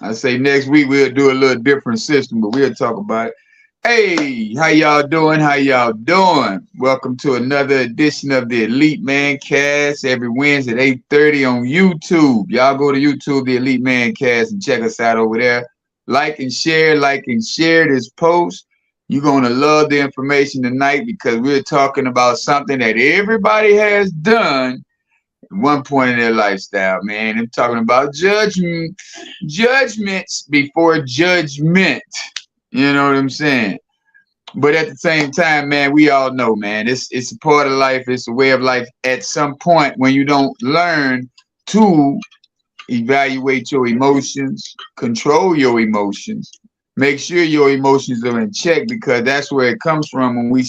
I say next week we'll do a little different system, but we'll talk about it. Hey, how y'all doing? How y'all doing? Welcome to another edition of the Elite Mancast every Wednesday at 8:30 on YouTube. Y'all go to YouTube, the Elite Mancast, and check us out over there. Like and share this post. You're going to love the information tonight because we're talking about something that everybody has done at one point in their lifestyle, man. I'm talking about judgments before judgment. You know what I'm saying? But at the same time, man, we all know, man, it's a part of life. It's a way of life. At some point, when you don't learn to evaluate your emotions, control your emotions, make sure your emotions are in check, because that's where it comes from when we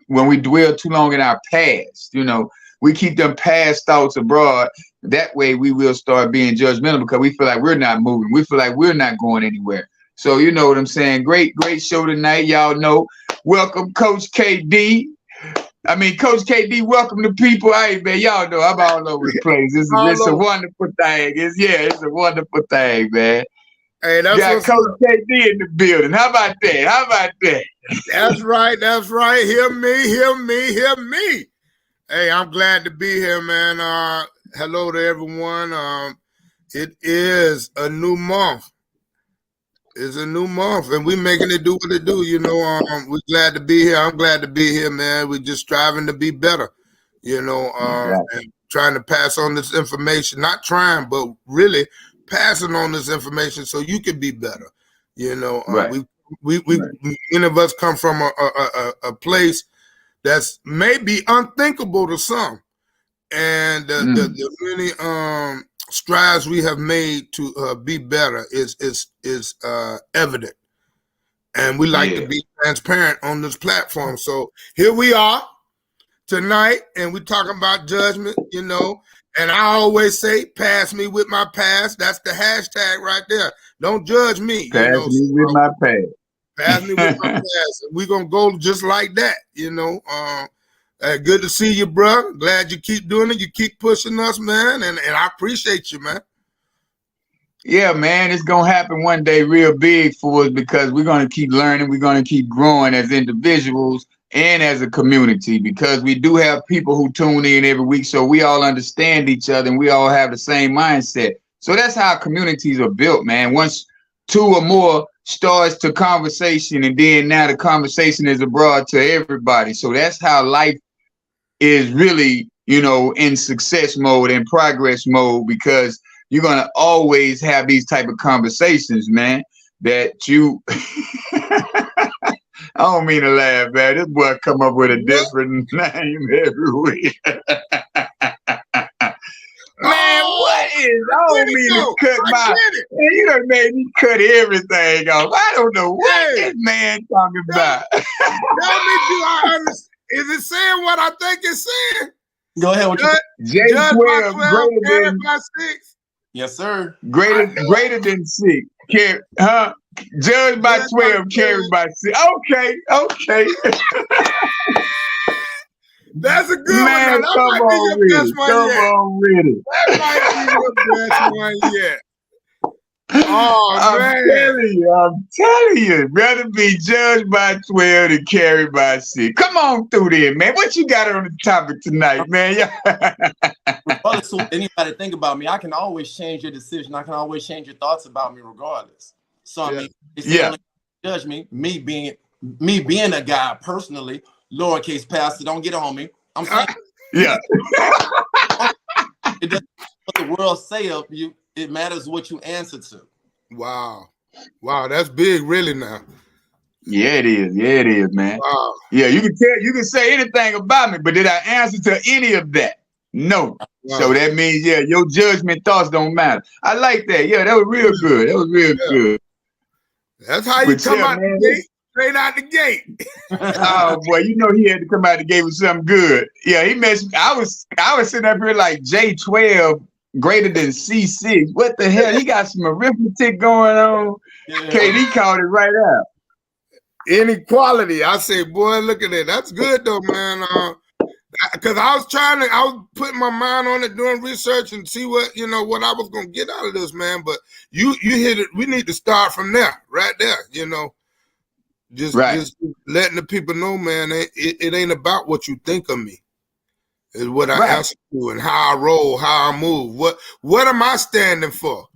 when we dwell too long in our past. You know, we keep them past thoughts abroad. That way we will start being judgmental because we feel like we're not moving. We feel like we're not going anywhere. So you know what I'm saying? Great show tonight. Y'all know. Welcome, Coach KD. Coach KD, welcome to people. Hey, man, y'all know I'm all over the place. It's a wonderful thing. It's a wonderful thing, man. Hey, that's got Coach KD in the building. How about that? That's right. Hear me. Hey, I'm glad to be here, man. Hello to everyone. It is a new month. It's a new month, and we're making it do what it do. You know, we're glad to be here. I'm glad to be here, man. We're just striving to be better, you know, and trying to pass on this information. Not trying, but really passing on this information so you can be better. You know, we many of us come from a place that's maybe unthinkable to some, and the many strides we have made to be better is evident, and we like to be transparent on this platform. So here we are tonight, and we're talking about judgment, you know. And I always say, "Pass me with my past." That's the hashtag right there. Don't judge me. Pass me with my past. Pass me with my past. We're gonna go just like that, you know. Good to see you, bro. Glad you keep doing it. You keep pushing us, man, and I appreciate you, man. Yeah, man, it's going to happen one day real big for us because we're going to keep learning. We're going to keep growing as individuals and as a community, because we do have people who tune in every week, so we all understand each other and we all have the same mindset. So that's how communities are built, man. Once two or more starts to conversation, and then now the conversation is abroad to everybody. So that's how life is really, you know, in success mode and progress mode, because you're going to always have these type of conversations, man, that you I don't mean to laugh, man. This boy come up with a different name every week. Man, what is? I don't mean to cut man, you done made me cut everything off. I don't know what this man talking about. Tell me, do I understand? Is it saying what I think it's saying? Go ahead. J12 greater than 6. Yes, sir. Greater than 6. Judged by 12, carried by 6. Okay. That's a good man, one. Come on with it. That might be your best one yet. Oh, I'm telling you, rather be judged by 12 than carried by 6. Come on through there, man. What you got on the topic tonight, man? Regardless of anybody think about me, I can always change your decision. I can always change your thoughts about me, regardless. So I mean, it's judge me. Me being a guy personally, lowercase pastor, don't get on me. I'm saying, it doesn't matter what the world say of you. It matters what you answer to. Wow, that's big, really now. Yeah, it is, man. Wow. Yeah, you can say anything about me, but did I answer to any of that? No. Wow. So that means, your judgment thoughts don't matter. I like that. Yeah, that was real good. Good. That's how you come out the gate. Straight out the gate. Oh boy, you know he had to come out the gate with something good. Yeah, he messed. I was sitting up here like J12 greater than C6. What the hell? He got some arithmetic going on. KD called it right out. Inequality. I say, boy, look at that. That's good though, man. because I was putting my mind on it, doing research and see what I was gonna get out of this, man. But you hit it. We need to start from there, right there. Just letting the people know, man. It ain't about what you think of me. It's what I answer to and how I roll, how I move. What am I standing for?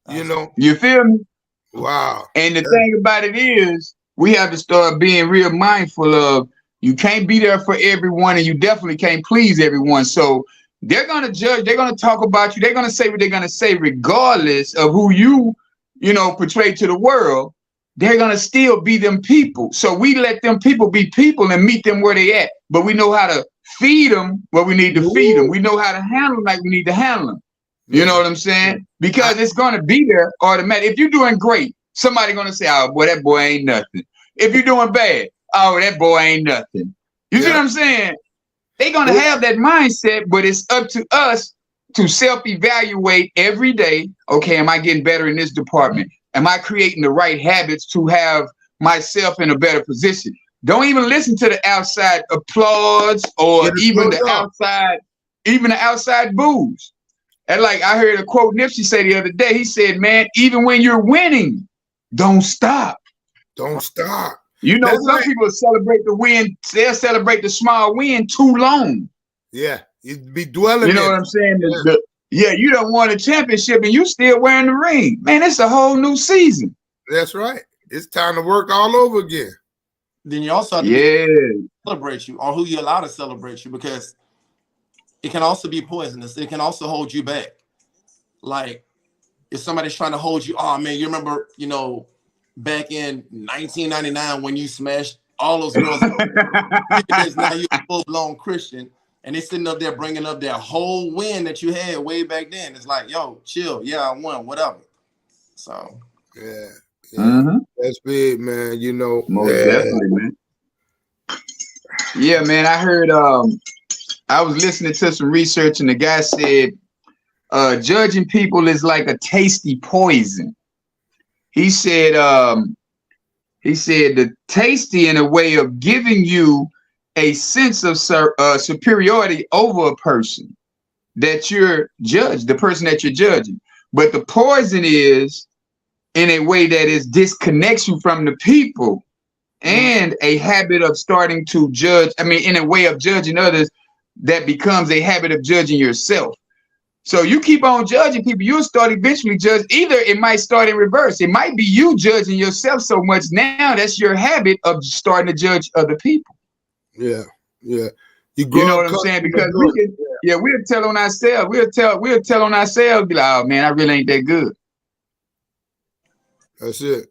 You feel me? Wow. And the thing about it is, we have to start being real mindful of, you can't be there for everyone, and you definitely can't please everyone. So they're going to judge, they're going to talk about you, they're going to say what they're going to say, regardless of who you portray to the world. They're going to still be them people. So we let them people be people and meet them where they at. But we know how to feed them what we need to feed them. We know how to handle them like we need to handle them. You know what I'm saying? Because it's going to be there automatic. If you're doing great, somebody going to say, oh, boy, that boy ain't nothing. If you're doing bad, oh, that boy ain't nothing. You see what I'm saying? They're going to have that mindset, but it's up to us to self-evaluate every day. Okay, am I getting better in this department? Am I creating the right habits to have myself in a better position? Don't even listen to the outside applause or even the outside boos. And like I heard a quote Nipsey say the other day, he said, man, even when you're winning, don't stop. Don't stop. Some people celebrate the win, they'll celebrate the small win too long. Yeah, you'd be dwelling. You know what I'm saying? You don't want a championship and you still wearing the ring. Man, it's a whole new season. That's right. It's time to work all over again. Then you also have to celebrate you, or who you allow to celebrate you, because it can also be poisonous. It can also hold you back. Like if somebody's trying to hold you, oh man, you remember, back in 1999 when you smashed all those girls. Now you're a full-blown Christian, and they sitting up there bringing up their whole win that you had way back then. It's like, yo, chill. Yeah, I won, whatever. So that's big, man. Most definitely, man. Yeah, man. I heard. I was listening to some research, and the guy said, judging people is like a tasty poison. He said the tasty in a way of giving you a sense of superiority over a person that you're the person that you're judging. But the poison is in a way that is disconnects you from the people and a habit of starting to judge. I mean, in a way of judging others that becomes a habit of judging yourself. So you keep on judging people, you'll start eventually judge. Either it might start in reverse. It might be you judging yourself so much now that's your habit of starting to judge other people. Yeah. You know what I'm saying? Because we'll tell on ourselves. We'll tell on ourselves, be like, oh man, I really ain't that good. That's it.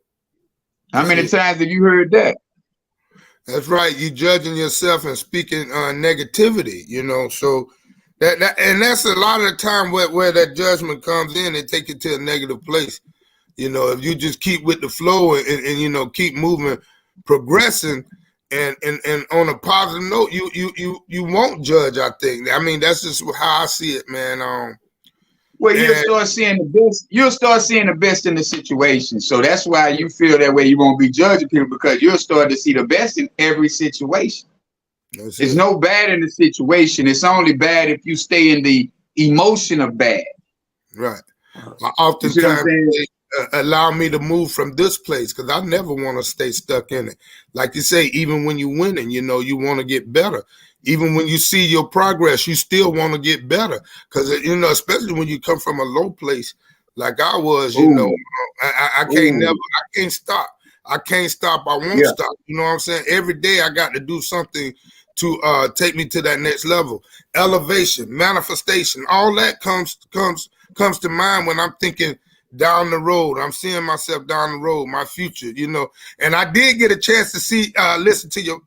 How many times have you heard that? That's right. You judging yourself and speaking negativity, so and that's a lot of the time where that judgment comes in and take it to a negative place. If you just keep with the flow and keep moving, progressing, and on a positive note, you won't judge. I think. I mean, that's just how I see it, man. Well, you'll start seeing the best. You'll start seeing the best in the situation. So that's why you feel that way. You won't be judging people, because you'll start to see the best in every situation. There's no bad in the situation. It's only bad if you stay in the emotion of bad. Right. Oftentimes allow me to move from this place, because I never want to stay stuck in it. Like you say, even when you're winning, you want to get better. Even when you see your progress, you still want to get better, because especially when you come from a low place like I was. I can't stop. I can't stop. I won't stop. You know what I'm saying? Every day I got to do something to take me to that next level. Elevation, manifestation, all that comes to mind when I'm thinking down the road. I'm seeing myself down the road, my future. And I did get a chance to listen to your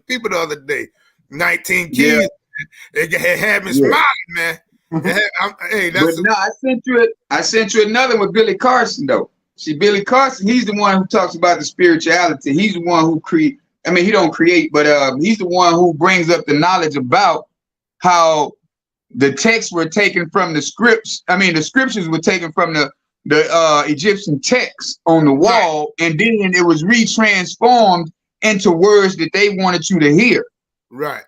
people the other day. 19 kids, they had me smiling, man. I sent you another with Billy Carson though. See, Billy Carson, he's the one who talks about the spirituality. He's the one who he don't create, but he's the one who brings up the knowledge about how the texts were taken from the scripts. I mean, the scriptures were taken from the Egyptian text on the wall, and then it was retransformed into words that they wanted you to hear. Right.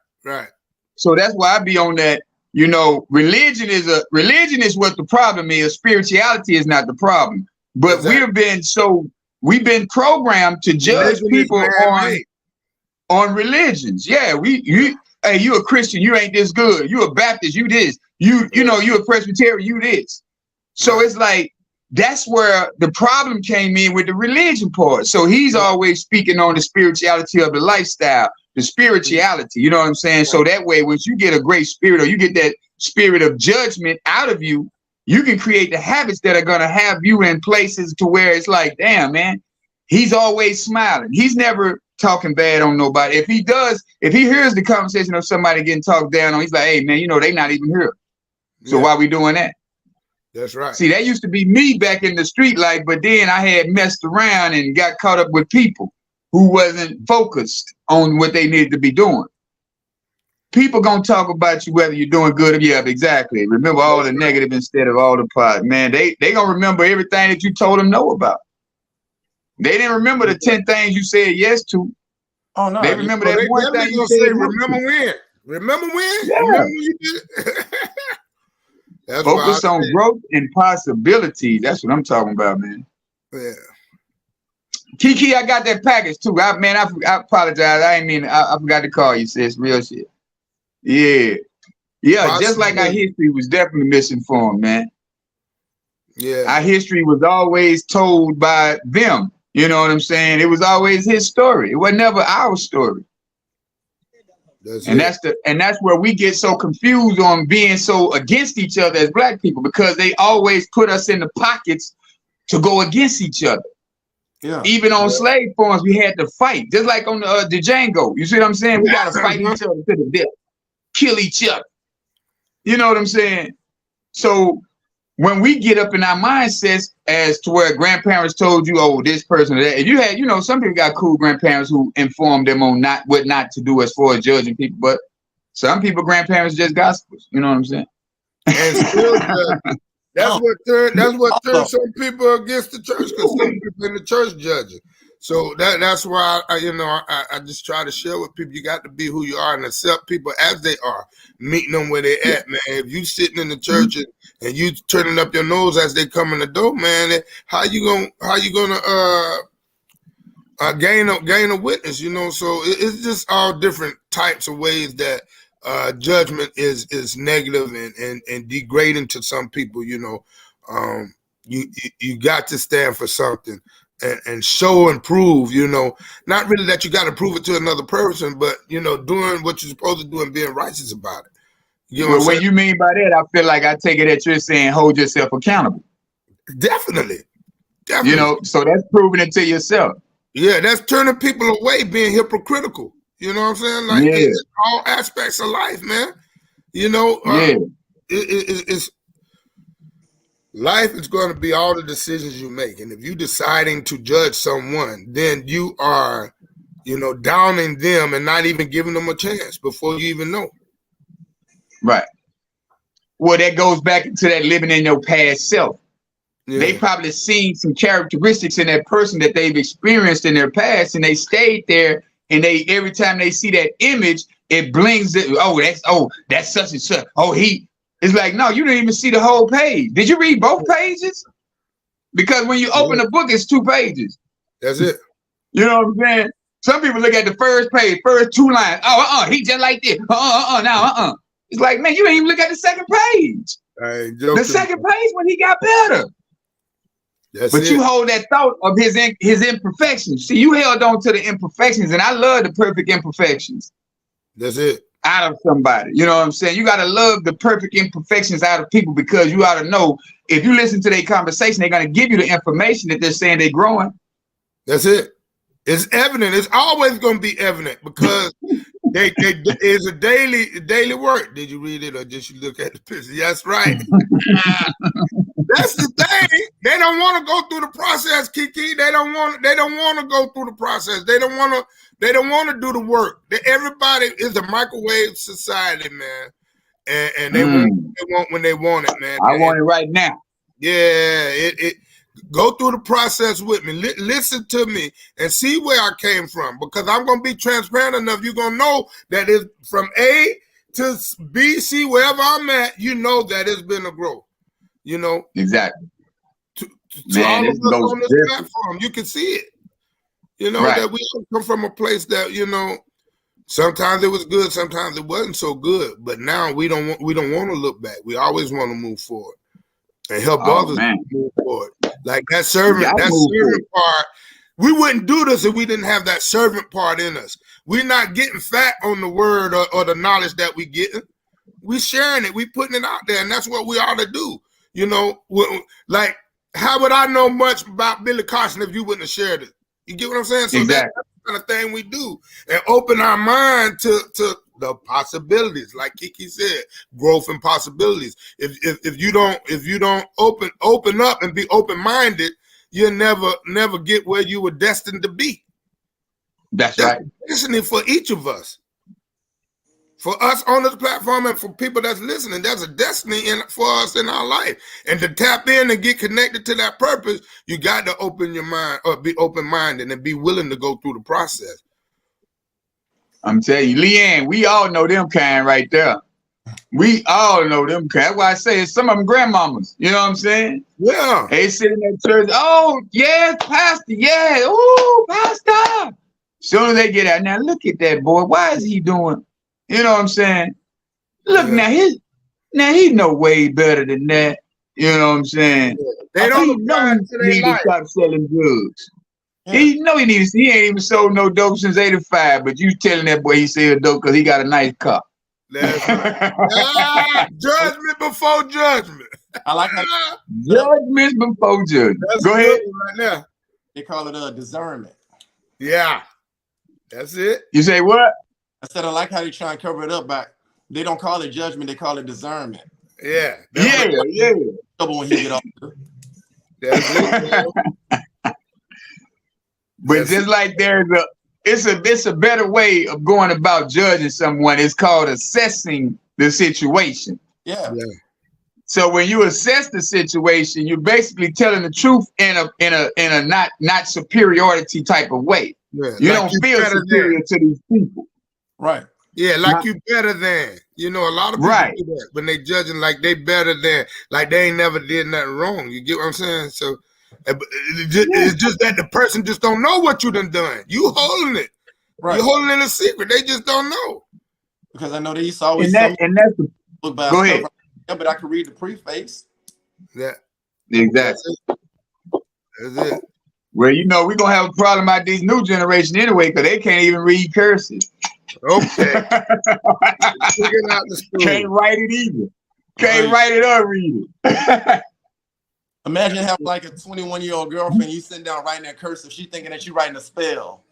So that's why I be on that. You know, religion is what the problem is. Spirituality is not the problem. But we've been programmed to judge people on religions. Yeah, hey, you a Christian, you ain't this good. You a Baptist, you this. You know, you a Presbyterian, you this. So it's like that's where the problem came in with the religion part. So he's always speaking on the spirituality of the lifestyle, the spirituality, you know what I'm saying? So that way, once you get a great spirit or you get that spirit of judgment out of you, you can create the habits that are going to have you in places to where it's like, damn, man, he's always smiling. He's never talking bad on nobody. If he hears the conversation of somebody getting talked down on, he's like, hey, man, you know, they not even here. So why we doing that? That's right. See, that used to be me back in the street life, but then I had messed around and got caught up with people who wasn't focused on what they needed to be doing. People gonna talk about you whether you're doing good or exactly. Remember all the negative instead of all the positive. Man, they gonna remember everything that you told them no about. They didn't remember the 10 things you said yes to. Oh no, they remember that one thing you said. Remember when? Remember when? Yeah. Remember when you did? That's focus on growth and possibilities. That's what I'm talking about, man. Yeah. Kiki, I got that package too. I apologize. I ain't mean I forgot to call you, sis. Real shit. Yeah. Just like our history was definitely misinformed, man. Yeah. Our history was always told by them. You know what I'm saying? It was always his story. It was never our story. That's where we get so confused on being so against each other as Black people, because they always put us in the pockets to go against each other. Yeah. Even on slave farms, we had to fight, just like on the Django. You see what I'm saying? We got to fight each other to the death, kill each other. You know what I'm saying? So when we get up in our mindsets as to where grandparents told you, oh, this person or that, if you had, you know, some people got cool grandparents who informed them on what not to do as far as judging people, but some people grandparents just gospels. You know what I'm saying? And still, that's what turned some people against the church, because some people in the church judging. So that's why I just try to share with people. You got to be who you are and accept people as they are, meeting them where they at, man. If you sitting in the church and you turning up your nose as they come in the door, man, how you gonna gain a witness? You know, so it's just all different types of ways that judgment is negative and degrading to some people. You know, you got to stand for something. And show and prove, you know, not really that you got to prove it to another person, but, you know, doing what you're supposed to do and being righteous about it. You know what you mean by that? I feel like I take it that you're saying hold yourself accountable. Definitely. You know, so that's proving it to yourself. Yeah, that's turning people away, being hypocritical. You know what I'm saying? Like, it's all aspects of life, man. You know, it's life is going to be all the decisions you make. And if you're deciding to judge someone, then you are, you know, downing them and not even giving them a chance before you even know. Right. Well, that goes back to that living in your past self. Yeah. They probably seen some characteristics in that person that they've experienced in their past, and they stayed there. And every time they see that image, it blings it. That's such and such. It's like, no, you didn't even see the whole page. Did you read both pages? Because when you open the book, it's 2 pages. That's it. You know what I'm saying? Some people look at the first page, first 2 lines. He just like this. It's like, man, you didn't even look at the second page. The second page when he got better. But you hold that thought of his imperfections. See, you held on to the imperfections, and I love the perfect imperfections. That's it. Out of somebody, you know what I'm saying? You got to love the perfect imperfections out of people, because you ought to know if you listen to their conversation, they're going to give you the information that they're saying they're growing. That's it. It's evident. It's always going to be evident, because it's a daily work. Did you read it or did you look at the picture? That's right. That's the thing. They don't want to go through the process, Kiki. They don't want to go through the process. They don't want to do the work. Everybody is a microwave society, man. And they want when they want it, man. I want it right now. Yeah, go through the process with me. Listen to me and see where I came from, because I'm going to be transparent enough. You're going to know that it's from A to be, see wherever I'm at, you know that it's been a growth. You know, exactly. To Man, all of us on this different. platform, you can see it. You know, Right. that we come from a place that, you know, sometimes it was good, sometimes it wasn't so good. But now we don't want to look back. We always want to move forward and help others move forward. Like that servant part. We wouldn't do this if we didn't have that servant part in us. We're not getting fat on the word or the knowledge that we getting. We sharing it. We putting it out there, and that's what we ought to do. You know, like, how would I know much about Billy Carson if you wouldn't have shared it? You get what I'm saying? So exactly. that's the kind of thing we do, and open our mind to the possibilities. Like Kiki said, growth and possibilities. If you don't open up and be open-minded, you'll never get where you were destined to be. That's right. Listening for each of us. For us on this platform and for people that's listening, there's a destiny for us in our life. And to tap in and get connected to that purpose, you got to open your mind or be open-minded and be willing to go through the process. I'm telling you, Leanne, we all know them kind right there. We all know them kind. That's why I say some of them grandmamas. You know what I'm saying? Yeah. They sit in that church. Oh, yes, Pastor. Yeah. Ooh, Pastor. Soon as they get out, now look at that boy. Why is he doing? You know what I'm saying? Look, now he know way better than that. You know what I'm saying? They don't know he need to stop selling drugs. Yeah. He ain't even sold no dope since '85, but you telling that boy he sell dope because he got a nice car. That's right. Judgment before judgment. I like that. Judgment before judgment. Go ahead. Right now. They call it a discernment. Yeah. That's it. You say what? I said I like how they try and cover it up, but they don't call it judgment, they call it discernment. Yeah. Yeah. Trouble when he get off. That's it. But just like it's a better way of going about judging someone. It's called assessing the situation. Yeah. So when you assess the situation, you're basically telling the truth in a not superiority type of way. Yeah, you don't feel superior to these people. Right. Yeah, like you better than. You know, a lot of people do that when they judging like they better than, like they ain't never did nothing wrong. You get what I'm saying? So it's just that the person just don't know what you done. You holding it. Right. You're holding it a secret. They just don't know. Because I know they used to always that's the, go ahead. Yeah, but I can read the preface. Yeah. Exactly. That's it. Well, you know, we're gonna have a problem out this new generation anyway, because they can't even read cursive. Okay. Can't write it either. Can't write it or read it. Imagine having like a 21-year-old girlfriend, you sitting down writing that cursive, she thinking that you writing a spell.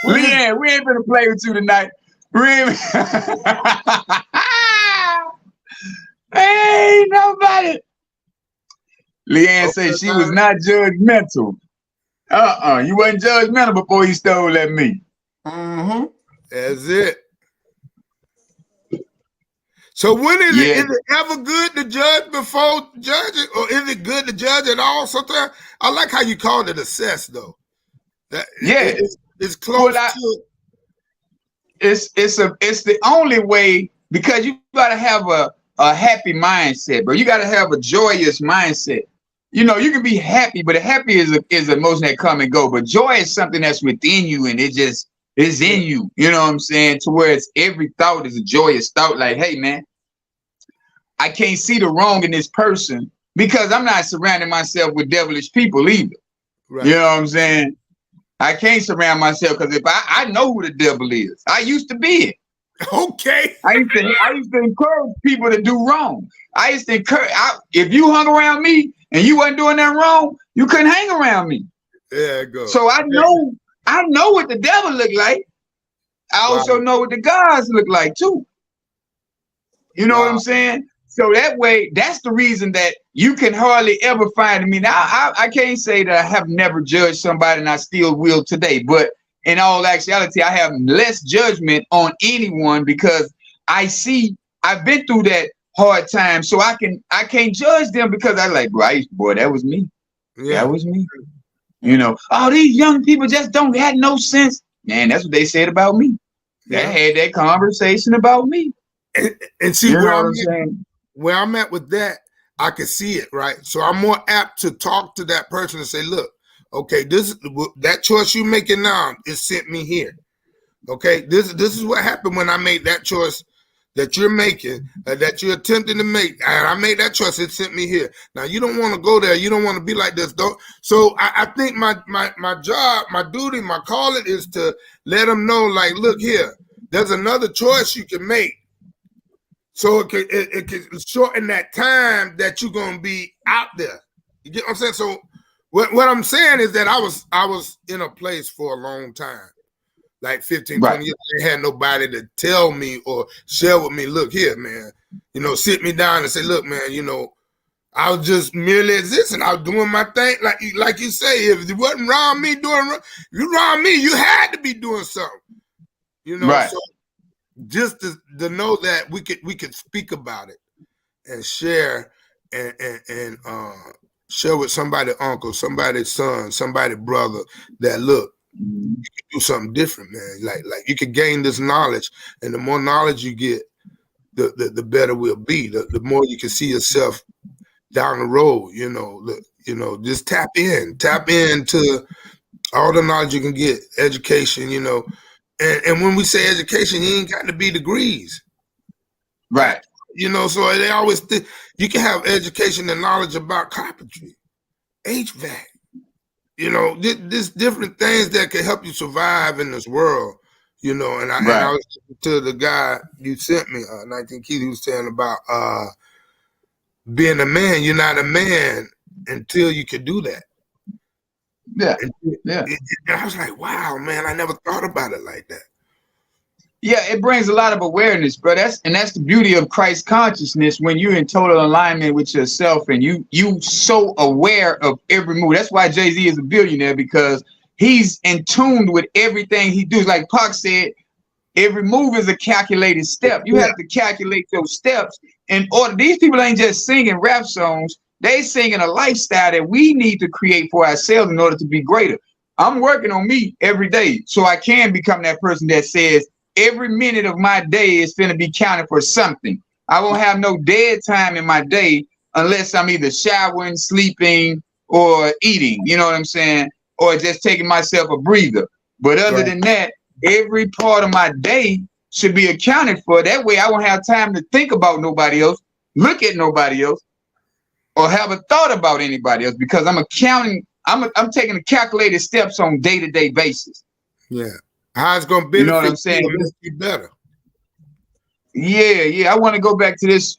Leanne, we ain't gonna play with you tonight. Hey, nobody. Leanne said she was not judgmental. You wasn't judgmental before you stole at me. Mm-hmm. That's it. So when is it ever good to judge before judging, or is it good to judge at all? Sometimes I like how you called it assess, though. It's close to. It's the only way, because you gotta have a happy mindset, bro. You gotta have a joyous mindset. You know, you can be happy, but happy is an emotion that come and go. But joy is something that's within you, and it just is in you. You know what I'm saying? To where it's every thought is a joyous thought. Like, hey, man, I can't see the wrong in this person because I'm not surrounding myself with devilish people either. Right. You know what I'm saying? I can't surround myself because if I know who the devil is. I used to be it. Okay. I used to encourage people to do wrong. I used to encourage. If you hung around me and you wasn't doing that wrong, you couldn't hang around me. Yeah, go. So I know what the devil look like. I also know what the gods look like too. You know what I'm saying? So that way, that's the reason that you can hardly ever find me. Now, I can't say that I have never judged somebody and I still will today, but in all actuality, I have less judgment on anyone because I've been through that hard time. So I can't judge them because I like, boy, that was me. Yeah. That was me. You know, these young people just don't have no sense. Man, that's what they said about me. that had that conversation about me. And see, you know what I'm saying? Where I'm at with that, I can see it, right? So I'm more apt to talk to that person and say, look, okay, that choice you're making now is sent me here. Okay, this is what happened when I made that choice that you're making, that you're attempting to make. And I made that choice, it sent me here. Now you don't want to go there, you don't want to be like this. So I think my job, my duty, my calling is to let them know, like, look here, there's another choice you can make. So it can shorten that time that you're gonna be out there. You get what I'm saying? So what I'm saying is that I was in a place for a long time, like 15, 20 years. I had nobody to tell me or share with me, look here, man, sit me down and say, look, man, I was just merely existing. I was doing my thing. Like you say, if it wasn't around me you had to be doing something. Right. So just to know that we could speak about it and share and share with somebody uncle, somebody's son, somebody brother that look, you can do something different, man. Like you can gain this knowledge, and the more knowledge you get, the better we'll be. The more you can see yourself down the road. Just tap into all the knowledge you can get, education. And when we say education, you ain't got to be degrees. Right. So they always think you can have education and knowledge about carpentry, HVAC, there's different things that can help you survive in this world, and I was to the guy you sent me, 19 Keith, he was saying about being a man. You're not a man until you can do that. Yeah. And I was like, wow, man, I never thought about it like that. Yeah, it brings a lot of awareness, bro. That's the beauty of Christ consciousness, when you're in total alignment with yourself and you so aware of every move. That's why Jay-Z is a billionaire, because he's in tune with everything he does. Like Pac said, every move is a calculated step. You have to calculate those steps in order. These people ain't just singing rap songs. They singing a lifestyle that we need to create for ourselves in order to be greater. I'm working on me every day so I can become that person that says, every minute of my day is going to be counted for something. I won't have no dead time in my day unless I'm either showering, sleeping, or eating, you know what I'm saying? Or just taking myself a breather. But other than that, every part of my day should be accounted for. That way I won't have time to think about nobody else, look at nobody else, or have a thought about anybody else, because I'm taking the calculated steps on day-to-day basis. Yeah. How it's gonna benefit, you know what I'm saying? You better. Yeah. I want to go back to this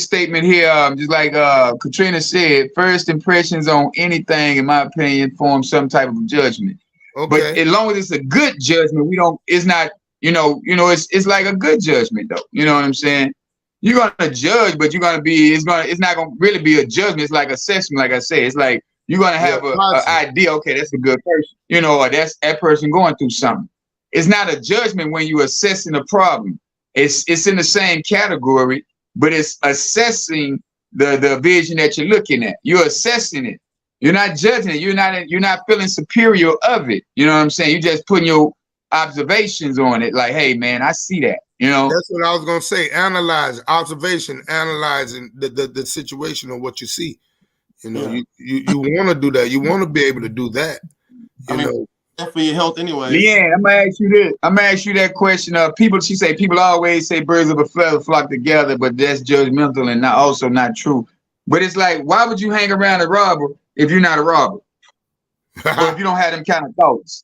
statement here. Just like Katrina said, first impressions on anything, in my opinion, form some type of judgment. Okay. But as long as it's a good judgment, it's not, it's like a good judgment though. You know what I'm saying? You're gonna judge, but it's not gonna really be a judgment. It's like assessment, like I said. It's like you're gonna have an idea, okay, that's a good person, or that's that person going through something. It's not a judgment when you're assessing a problem. It's in the same category, but it's assessing the vision that you're looking at. You're assessing it. You're not judging it. You're not feeling superior of it. You know what I'm saying? You're just putting your observations on it. Like, hey, man, I see that. That's what I was gonna say. Analyze, observation, analyzing the situation of what you see. You want to do that. You want to be able to do that. For your health anyway. Yeah, I'm gonna ask you this. I'm gonna ask you that question. People always say birds of a feather flock together, but that's judgmental and also not true. But it's like, why would you hang around a robber if you're not a robber? Or if you don't have them kind of thoughts?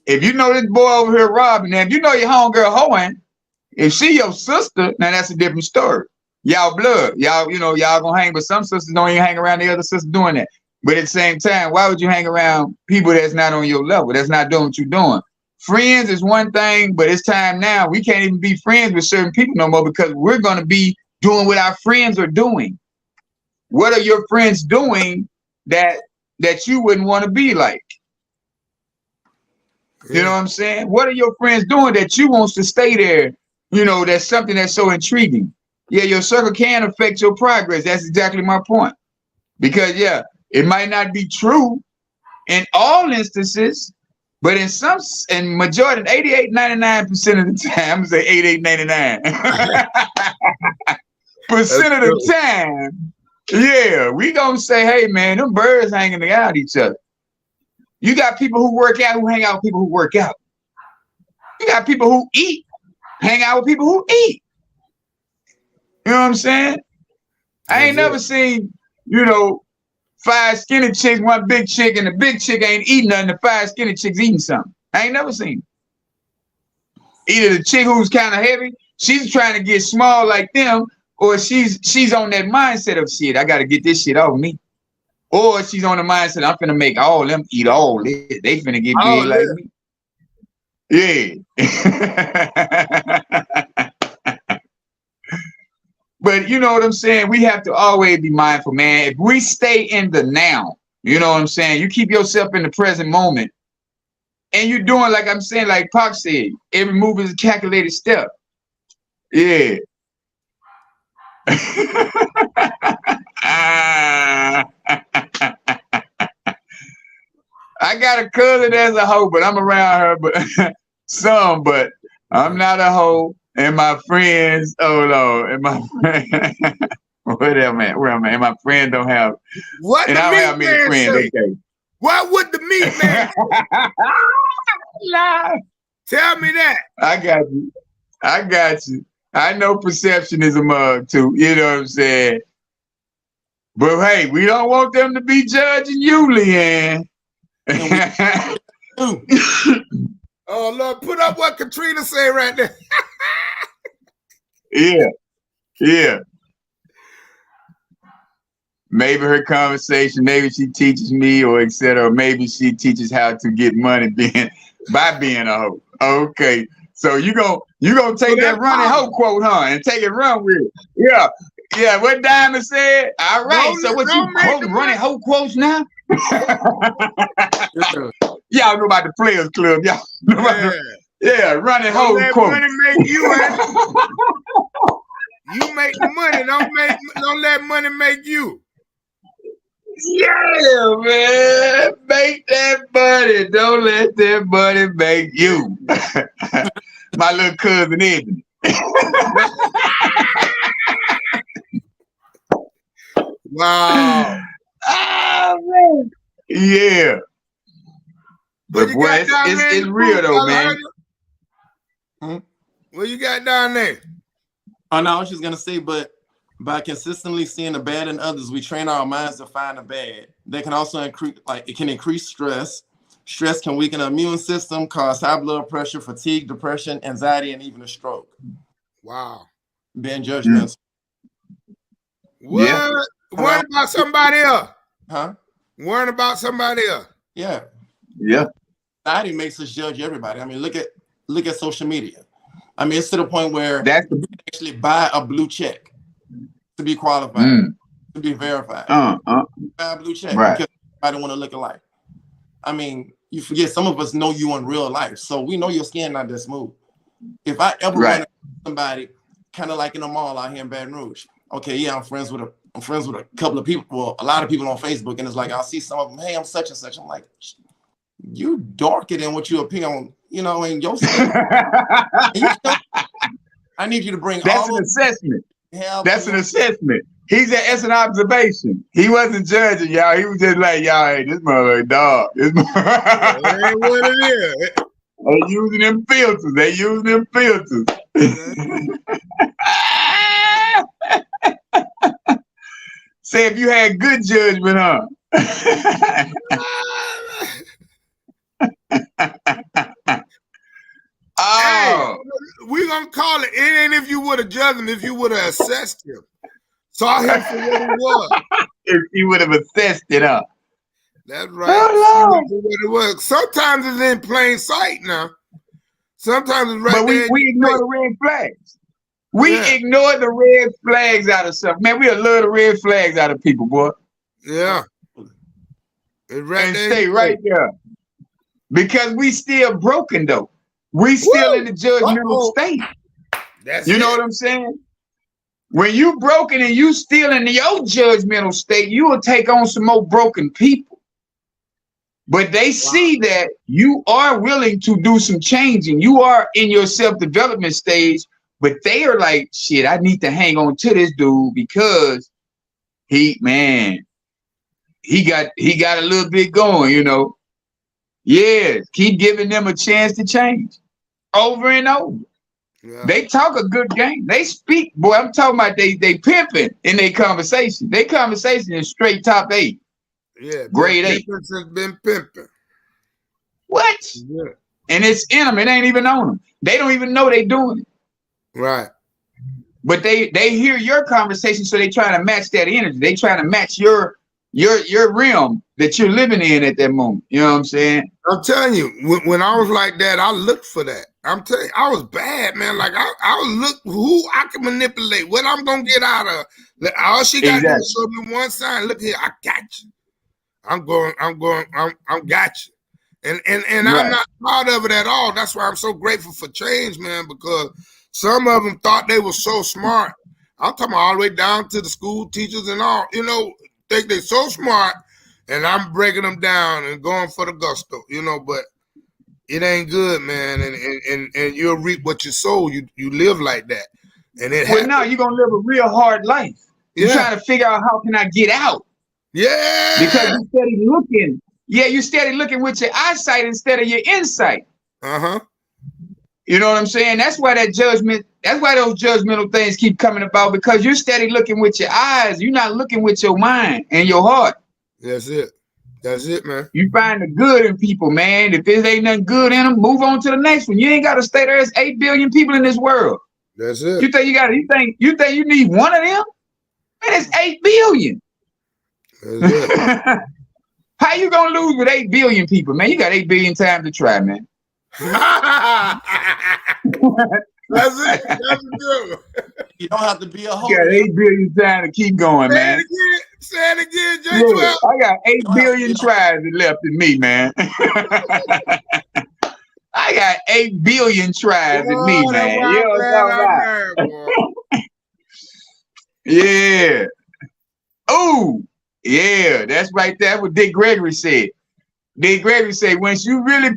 If you know this boy over here robbing, and if you know your homegirl hoeing, if she your sister, now that's a different story. Y'all blood. Y'all gonna hang, but some sisters don't even hang around the other sister doing that. But at the same time, why would you hang around people that's not on your level, that's not doing what you're doing? Friends is one thing, but it's time now. We can't even be friends with certain people no more, because we're going to be doing what our friends are doing. What are your friends doing that you wouldn't want to be like? You know what I'm saying? What are your friends doing that you wants to stay there? That's something that's so intriguing. Yeah, your circle can affect your progress. That's exactly my point. Because, it might not be true in all instances, But in majority, 88, 99% of the time, I'm gonna say 88, 99% of the time, yeah, we gonna say, hey man, them birds hanging out at each other. You got people who work out who hang out with people who work out. You got people who eat, hang out with people who eat. You know what I'm saying? I ain't never seen, 5 skinny chicks, 1 big chick, and the big chick ain't eating nothing. The 5 skinny chicks eating something. I ain't never seen it. Either the chick who's kind of heavy, she's trying to get small like them, or she's on that mindset of shit, I got to get this shit off me. Or she's on the mindset, I'm finna make all them eat all this. They finna get big like me. Yeah. But you know what I'm saying? We have to always be mindful, man. If we stay in the now, you know what I'm saying? You keep yourself in the present moment. And you're doing, like I'm saying, like Pac said, every move is a calculated step. Yeah. I got a cousin that's a hoe, but I'm around her, but but I'm not a hoe. And my friends, oh Lord, and my friend, where am I? And my friend don't have. What and the I don't meat have many man friends. say? Okay. What would the meat man? Tell me that. I got you. I know perception is a mug too. You know what I'm saying? But hey, we don't want them to be judging you, Leanne. Oh Lord, put up what Katrina say right there. Yeah. Maybe her conversation, maybe she teaches me or etc. Maybe she teaches how to get money by being a hoe. Okay. So you gonna take that running hoe quote, huh? And take it run with it. Yeah. Yeah, what Diamond said. All right. So what you quoting running hoe quotes now? Y'all know about the Players Club. Y'all know about running hoe quotes. Money make you, you make the money. Don't let money make you. Yeah, man. Make that money. Don't let that money make you. My little cousin Ebony. Wow. Oh, man. Yeah. But boy, it's real though, man. What you got down there? Oh no, I was just gonna say, but by consistently seeing the bad in others, we train our minds to find the bad. They can also increase stress. Stress can weaken the immune system, cause high blood pressure, fatigue, depression, anxiety, and even a stroke. Wow. Being judgmental. What? Yeah. Worrying about somebody else. Huh? Worrying about somebody else. Yeah. Yeah. Society makes us judge everybody. I mean, look at social media. I mean, it's to the point where you can actually buy a blue check to be qualified, to be verified. Buy a blue check because I don't want to look alike. I mean, you forget some of us know you in real life, so we know your skin not that smooth. If I ever run into somebody, kind of like in the mall out here in Baton Rouge, okay, yeah, I'm friends with a couple of people, well, a lot of people on Facebook, and it's like I'll see some of them. Hey, I'm such and such. I'm like, you darker than what you appear on, in your skin. I need you to bring That's an assessment. That's an assessment. That's an observation. He wasn't judging y'all. He was just like, y'all, hey, this motherfucker dog. This That ain't what it is. They using them filters. Say if you had good judgment, huh? Hey, we're gonna call it. It ain't if you would have judged him, if you would have assessed him. Saw him for what he was. If you would have assessed it up. That's right. Oh, for what it was. Sometimes it's in plain sight now. Sometimes it's right but there. We ignore the red flags. We ignore the red flags out of stuff. Man, we love the red flags out of people, boy. Yeah. It's right and there. Stay right there. Because we still broken, though. We still in the judgmental state. You know what I'm saying? When you broken and you still in your judgmental state, you will take on some more broken people. But they see that you are willing to do some changing. You are in your self-development stage, but they are like, shit, I need to hang on to this dude because he got a little bit going, you know. Yeah, keep giving them a chance to change over and over. Yeah. They talk a good game. They speak, boy. I'm talking about they pimping in their conversation. Their conversation is straight top 8. Yeah, grade 8. Has been pimping. What? Yeah. And it's in them. It ain't even on them. They don't even know they doing it. Right. But they hear your conversation, so they try to match that energy. They try to match your realm that you're living in at that moment. You know what I'm saying? I'm telling you, when I was like that, I looked for that. I'm telling you, I was bad, man. Like I would look who I can manipulate, what I'm gonna get out of. All she got to do is show me one sign. Look here, I got you. I'm got you. And right. I'm not proud of it at all. That's why I'm so grateful for change, man, because some of them thought they were so smart. I'm talking all the way down to the school teachers and all, you know, think they're so smart, and I'm breaking them down and going for the gusto, you know, but it ain't good, man. And you'll reap what you sow. You live like that. And it well, now you're gonna live a real hard life. You're trying to figure out how can I get out. Yeah. Because you steady looking. Yeah, you steady looking with your eyesight instead of your insight. Uh-huh. You know what I'm saying? That's why those judgmental things keep coming about, because you're steady looking with your eyes. You're not looking with your mind and your heart. That's it. That's it, man. You find the good in people, man. If there ain't nothing good in them, move on to the next one. You ain't got to stay there. There's 8 billion people in this world. That's it. You think you need one of them? Man, it's 8 billion. That's it. How you gonna lose with 8 billion people, man? You got 8 billion times to try, man. That's it. That's good. You don't have to be a host. You got 8 billion times to keep going, man. Say it again, J12. Look, I got 8 billion tries left in me, man. I got 8 billion tries in me, man. You know what I'm talking about? Yeah. Oh, yeah, that's right. That's what Dick Gregory said. Dick Gregory said, once you really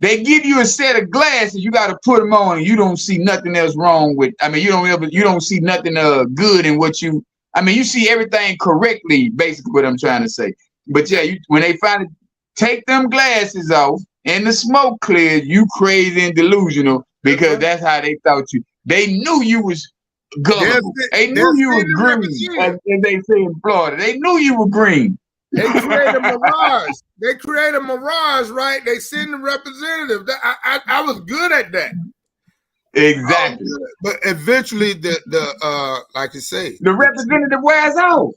they give you a set of glasses, you got to put them on, and you don't see nothing else wrong with. I mean, you don't see nothing good in what you. I mean, you see everything correctly, basically what I'm trying to say. But yeah, when they finally take them glasses off and the smoke clears, you crazy and delusional, because that's how they thought you. They knew you was gullible. They knew you were green, as they say in Florida. They knew you were green. They create a mirage. They create a mirage, right? They send the representative. I was good at that. Exactly. But eventually, the like you say, the representative wears off.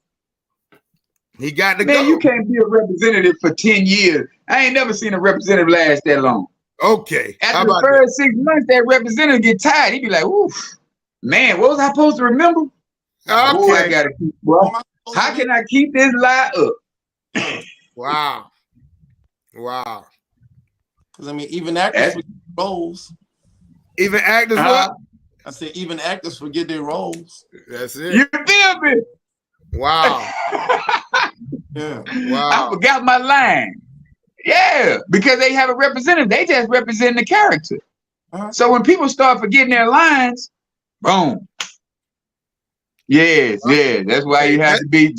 He got to go. Man, you can't be a representative for 10 years. I ain't never seen a representative last that long. Okay. After the first 6 months, that representative get tired. He be like, oof, man, what was I supposed to remember? Okay. Ooh, I gotta keep, well, how can I keep this lie up? Wow. Because I mean, even actors forget their roles. Even actors what? I said even actors forget their roles. That's it. You feel me? Wow. Yeah. Wow. I forgot my line. Yeah, because they have a representative. They just represent the character. So when people start forgetting their lines, boom. Yes, yeah. That's why you have to be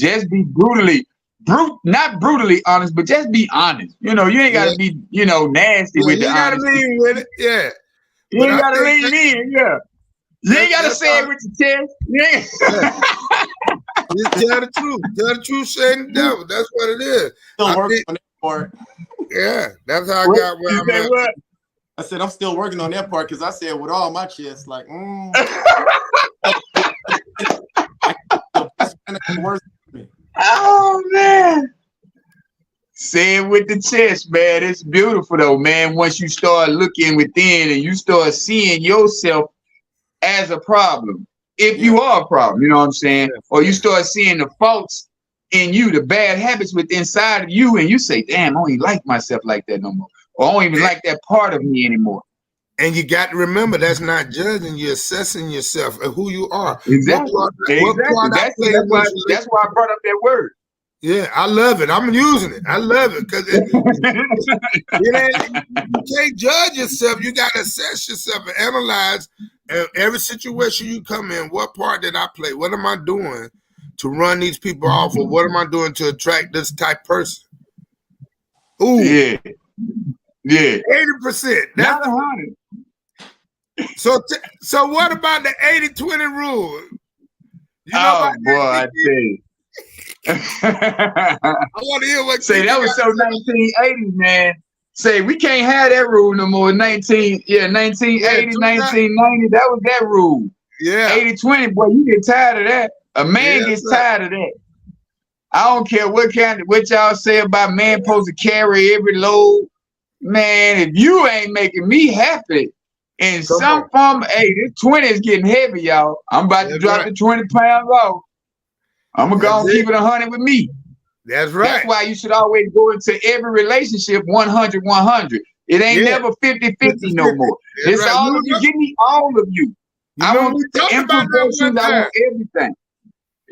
not brutally honest, but just be honest. You know, you ain't gotta be, nasty with the honesty. You gotta lean with it, yeah. You ain't gotta lean in, yeah. You ain't gotta say it with your chest. Yeah. Just tell the truth. Tell the truth, shame the devil. That's what it is. Still working on that part. Yeah, that's how I got where I'm at. What? I said I'm still working on that part because I said with all my chest, like, Oh man. Say it with the chest, man. It's beautiful though, man. Once you start looking within and you start seeing yourself as a problem. If you are a problem, you know what I'm saying? Or you start seeing the faults in you, the bad habits within inside of you, and you say, damn, I don't even like myself like that no more. Or I don't even like that part of me anymore. And you got to remember, that's not judging. You're assessing yourself and who you are. Exactly. That's why I brought up that word. Yeah, I love it. I'm using it. I love it because you can't judge yourself. You got to assess yourself and analyze every situation you come in. What part did I play? What am I doing to run these people off, or what am I doing to attract this type person? Ooh, yeah, 80%. Not 100. So what about the 80-20 rule? You know oh boy, I tell you. I want to hear what. Say that was so 1980s, man. Say we can't have that rule no more. 1980, 1990. That was that rule. Yeah. 80-20, boy, you get tired of that. A man gets tired of that. I don't care what y'all say about man supposed to carry every load. Man, if you ain't making me happy in some form, hey, this 20 is getting heavy, y'all. I'm about to drop the 20 pounds off. I'm gonna go and keep it 100 with me. That's right. That's why you should always go into every relationship 100-100. It ain't never 50-50 no more. It's all of you. Give me all of you. I want the imperfections. I want everything.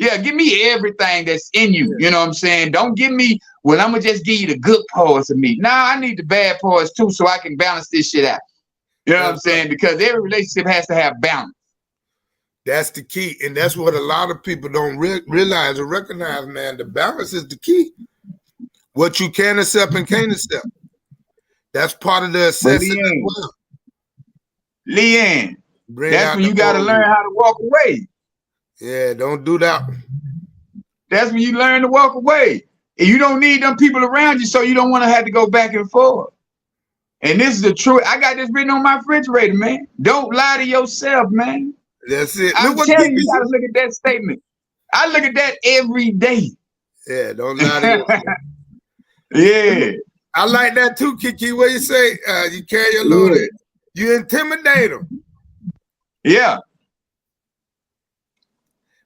Yeah, give me everything that's in you. You know what I'm saying? Don't give me, well, I'm going to just give you the good parts of me. Nah, I need the bad parts too so I can balance this shit out. You know what I'm saying? Because every relationship has to have balance. That's the key. And that's what a lot of people don't realize or recognize, man. The balance is the key. What you can accept and can't accept. That's part of the assessment as well. Leanne, that's when you got to learn how to walk away. Yeah, don't do that. That's when you learn to walk away. And you don't need them people around you, so you don't want to have to go back and forth. And this is the truth. I got this written on my refrigerator, man. Don't lie to yourself, man. That's it. I'm telling you, you got to look at that statement. I look at that every day. Yeah, don't lie to yourself. Yeah. I like that too, Kiki. What you say? You carry your load. You intimidate them. Yeah.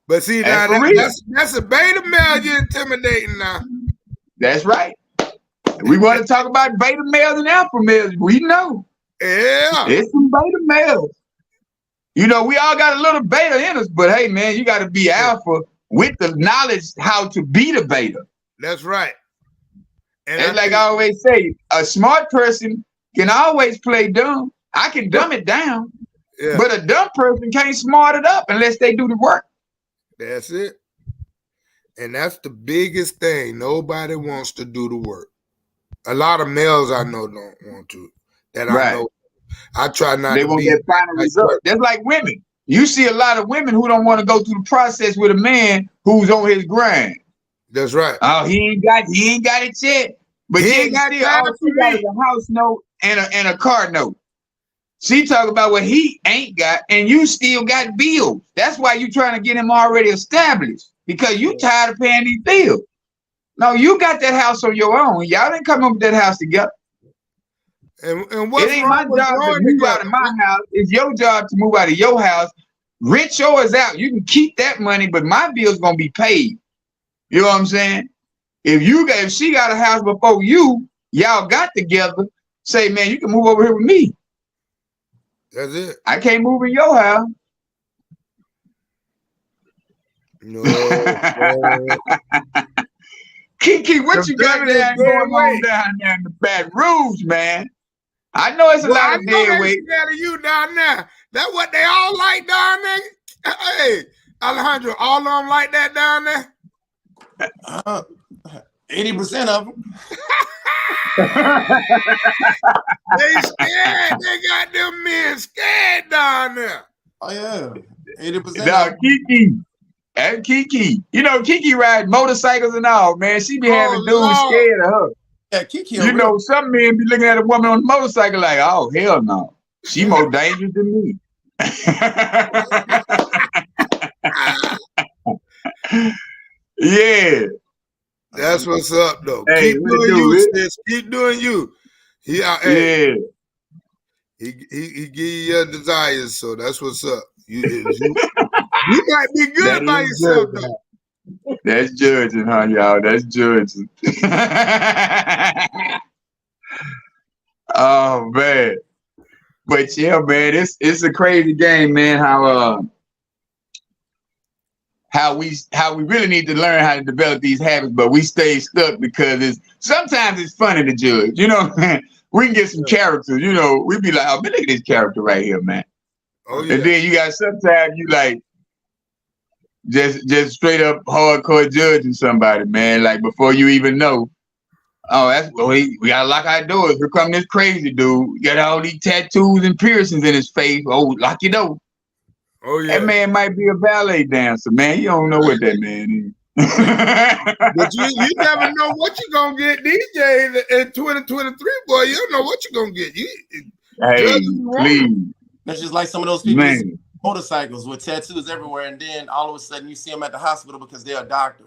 But see, now that's a beta male you're intimidating now. That's right. We want to talk about beta males and alpha males. We know. Yeah. It's some beta males. You know, we all got a little beta in us, but hey, man, you got to be alpha with the knowledge how to be the beta. That's right. And like I always say, a smart person can always play dumb. I can dumb it down, but a dumb person can't smart it up unless they do the work. That's it. And that's the biggest thing. Nobody wants to do the work. A lot of males I know don't want to. I know. I try not to be. They want that final result. That's like women. You see a lot of women who don't want to go through the process with a man who's on his grind. That's right. Oh, he ain't got it yet. But he ain't got it. All she got is a house note and a car note. She talk about what he ain't got, and you still got bills. That's why you trying to get him already established, because you tired of paying these bills. No, you got that house on your own. Y'all didn't come up with that house together. And what's it ain't my job to move out of my house. It's your job to move out of your house. Rent yours out. You can keep that money, but my bill's gonna be paid. You know what I'm saying? If she got a house before y'all got together, say, man, you can move over here with me. That's it. I can't move in your house. No. Kiki, what you got going on down there in the Baton Rouge, man? I know it's a lot of dead weight. Scared of you down there. That's what they all like down there. Hey, Alejandro, all of them like that down there? 80% of them. They scared. They got them men scared down there. Oh yeah, 80%. Now Kiki, and Kiki, you know Kiki ride motorcycles and all, man. She be having dudes scared of her. Yeah, Kiki. You know, some men be looking at a woman on a motorcycle like, oh hell no, she more dangerous than me. Yeah. That's what's up, though. Hey, keep doing you, sis. Keep doing you. He give you your desires, so that's what's up. You might be good by yourself, though. That's judging, huh, y'all? That's judging. Oh man. But yeah, man, it's a crazy game, man. how we really need to learn how to develop these habits, but we stay stuck because sometimes it's funny to judge. You know, we can get some characters. You know, we be like, oh, man, look at this character right here, man. Oh yeah. And then you got sometimes you like just straight up hardcore judging somebody, man. Like before you even know. Oh, we gotta lock our doors. Here come this crazy dude. He got all these tattoos and piercings in his face. Oh, lock your door. Oh yeah. That man might be a ballet dancer, man. You don't know what that man is. But you never know what you're gonna get these days in 2023, boy. You don't know what you're gonna get. Hey, please. That's just like some of those people with motorcycles with tattoos everywhere, and then all of a sudden you see them at the hospital because they're a doctor.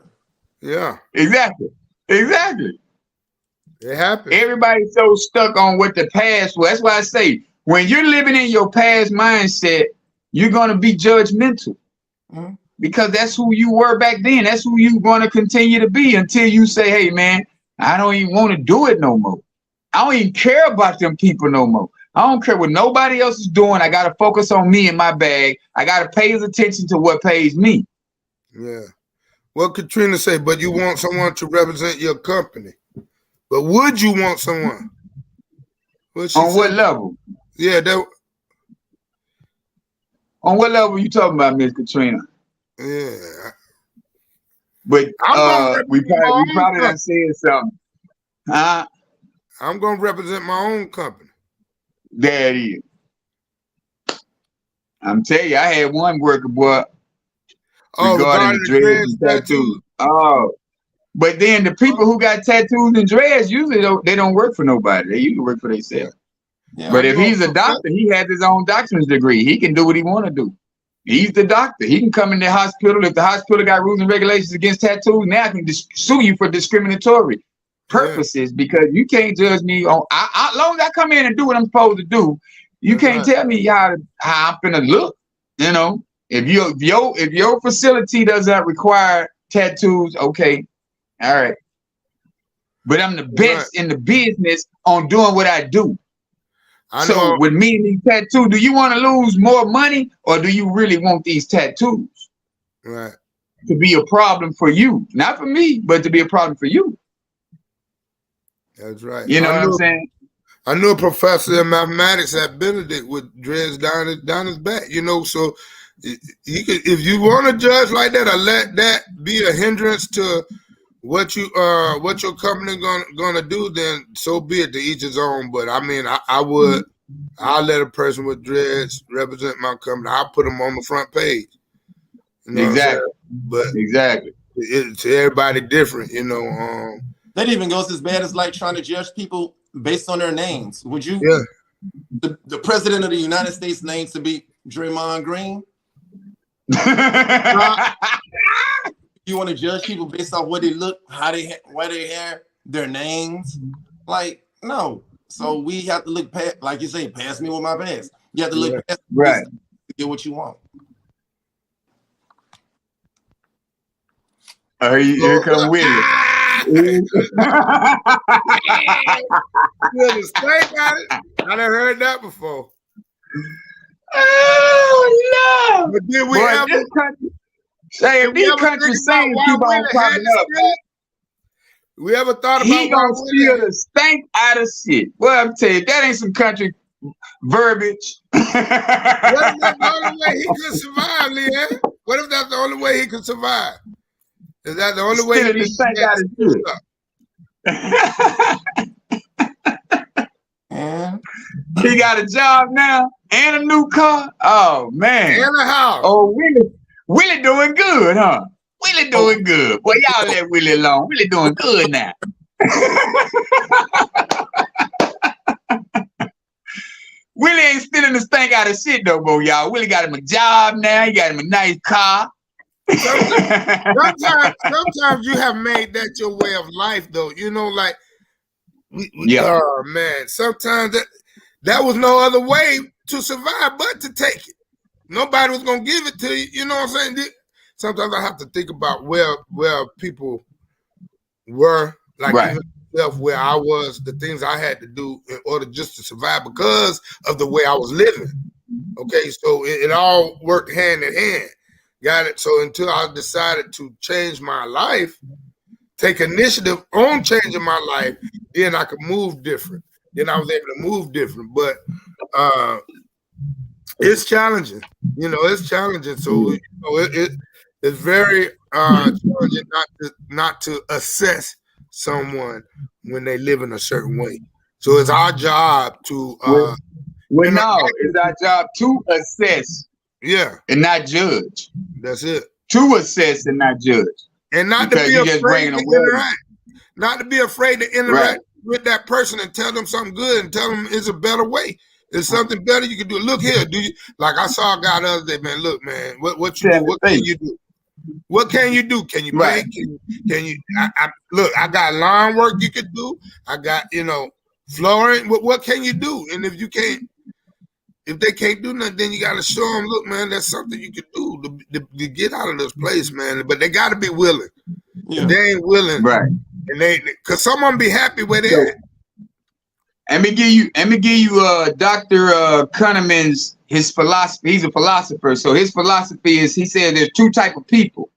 Yeah. Exactly. It happens. Everybody's so stuck on what the past was. That's why I say, when you're living in your past mindset, you're going to be judgmental because that's who you were back then. That's who you're going to continue to be until you say, hey, man, I don't even want to do it no more. I don't even care about them people no more. I don't care what nobody else is doing. I got to focus on me and my bag. I got to pay attention to what pays me. Yeah. What Katrina say, but you want someone to represent your company. But would you want someone? What level? Yeah, on what level are you talking about, Miss Katrina? Yeah. But we probably done said something. Huh? I'm gonna represent my own company. There it is. I'm telling you, I had one worker, boy, regarding the dreads and tattoos. Oh. But then the people who got tattoos and dreads usually they don't work for nobody. They usually work for themselves. Yeah, but if he's a doctor, he has his own doctor's degree. He can do what he want to do. He's the doctor. He can come in the hospital. If the hospital got rules and regulations against tattoos, now I can sue you for discriminatory purposes because you can't judge me on. As long as I come in and do what I'm supposed to do, you can't tell me how I'm gonna look. You know, if your facility does not require tattoos, okay. All right. But I'm the best in the business on doing what I do. So with me and these tattoos, do you want to lose more money or do you really want these tattoos? Right. To be a problem for you. Not for me, but to be a problem for you. That's right. You know what I'm saying? I knew a professor in mathematics at Benedict with dreads down his back, you know, so if you want to judge like that or let that be a hindrance to what your company gonna do, then so be it, to each his own. But I mean, I'll let a person with dreads represent my company. I'll put them on the front page. You know exactly. But exactly. It's everybody different, you know. That even goes as bad as like trying to judge people based on their names. Would you? Yeah. The president of the United States names to be Draymond Green. You want to judge people based off what they look, where they hair, their names? Like, no. So we have to look past, like you say, pass me with my past. You have to look past to get what you want. Here come Willie. I never heard that before. Oh no! But did we ever? If these country singers keep on popping up, we ever thought about he gonna steal the stank out of shit? Well, I'm telling you, that ain't some country verbiage. What if that's the only way he could survive, Leanne? What if that's the only way he could survive? Is that the only way he the stank out of shit? He got a job now and a new car. Oh man! And a house. Oh, Willie doing good, huh? Willie doing good. Boy, y'all let Willie alone. Willie doing good now. Willie ain't stealing the stank out of shit though, boy, y'all. Willie got him a job now. He got him a nice car. Sometimes you have made that your way of life, though. You know, like, oh man, sometimes that was no other way to survive but to take it. Nobody was gonna give it to you. You know what I'm saying? Sometimes I have to think about where people were, like myself, where I was, the things I had to do in order just to survive because of the way I was living. Okay, so it all worked hand in hand. got it. So until I decided to change my life, take initiative on changing my life, then I could move different. Then I was able to move different. But it's challenging. It's challenging. So it's very challenging not to assess someone when they live in a certain way. So it's our job to it's our job to assess, and not judge. That's it. To assess and not judge, and not to be afraid to interact. Not to be afraid to interact with that person and tell them something good and tell them it's a better way. There's something better you can do. Look here, do you like I saw a guy the other day, man. Look, man, what you do? What can you do? What can you do? Can you make? Can you? Look, I got lawn work you could do. I got flooring. What can you do? And if you can't, if they can't do nothing, then you got to show them. Look, man, that's something you could do to get out of this place, man. But they got to be willing. If they ain't willing, right? And because someone be happy where they at. Let me give you Dr. Kahneman's his philosophy. He's a philosopher, so his philosophy is he said there's two type of people,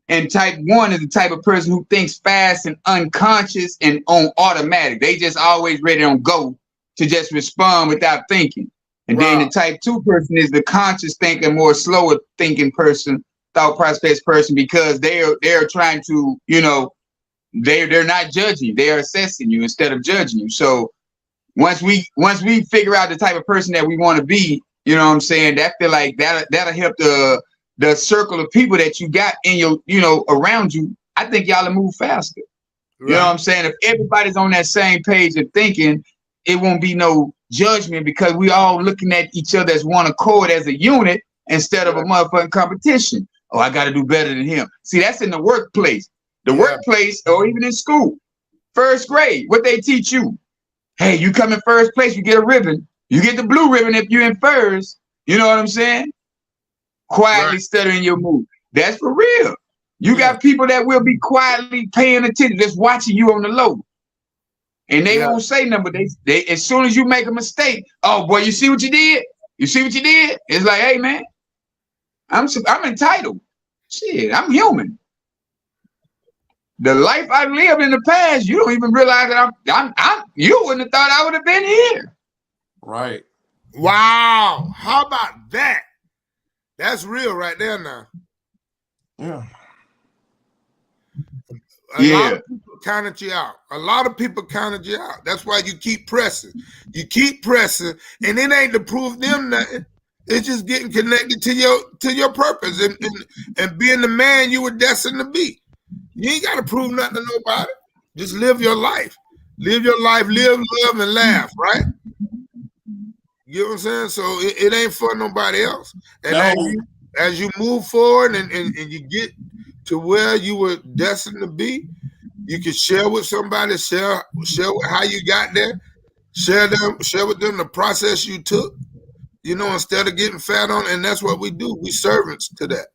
and type one is the type of person who thinks fast and unconscious and on automatic. They just always ready on go to just respond without thinking. And then the type two person is the conscious thinking, more slower thinking person, thought process person, because they're trying to they're not judging, they're assessing you instead of judging you. So once we figure out the type of person that we want to be, you know what I'm saying, that feel like that'll help the circle of people that you got in your around you. I think y'all will move faster. Right. You know what I'm saying? If everybody's on that same page of thinking, it won't be no judgment because we all looking at each other as one accord as a unit instead of a motherfucking competition. Oh, I got to do better than him. See, that's in the workplace. The workplace, or even in school. First grade, what they teach you? Hey, you come in first place, you get a ribbon. You get the blue ribbon if you're in first. You know what I'm saying? Quietly studying your move. That's for real. You got people that will be quietly paying attention, just watching you on the low. And they won't say nothing, but they as soon as you make a mistake, oh boy, you see what you did? You see what you did? It's like, hey man, I'm entitled. Shit, I'm human. The life I lived in the past, you don't even realize that you wouldn't have thought I would have been here. Right. Wow. How about that? That's real right there now. Yeah. A lot of people counted you out. A lot of people counted you out. That's why you keep pressing. You keep pressing, and it ain't to prove them nothing. It's just getting connected to your purpose and being the man you were destined to be. You ain't got to prove nothing to nobody. Just live your life. Live your life, live, love, and laugh, right? You know what I'm saying? So it ain't for nobody else. And as you move forward and you get to where you were destined to be, you can share with somebody, share how you got there, share with them the process you took, instead of getting fat on. And that's what we do. We servants to that.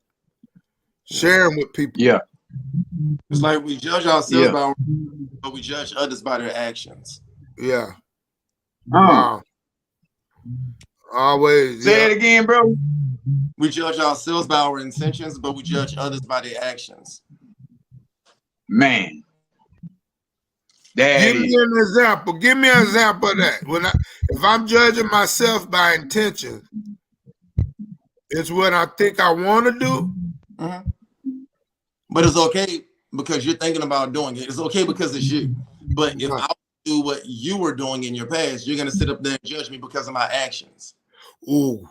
Sharing with people. Yeah. It's like we judge ourselves but we judge others by their actions. Yeah. Wow. Always. Say it again, bro. We judge ourselves by our intentions, but we judge others by their actions. Man. Give me an example. Give me an example of that. If I'm judging myself by intention, it's what I think I want to do. Mm-hmm. But it's okay because you're thinking about doing it. It's okay because it's you. But if I do what you were doing in your past, you're going to sit up there and judge me because of my actions. Ooh,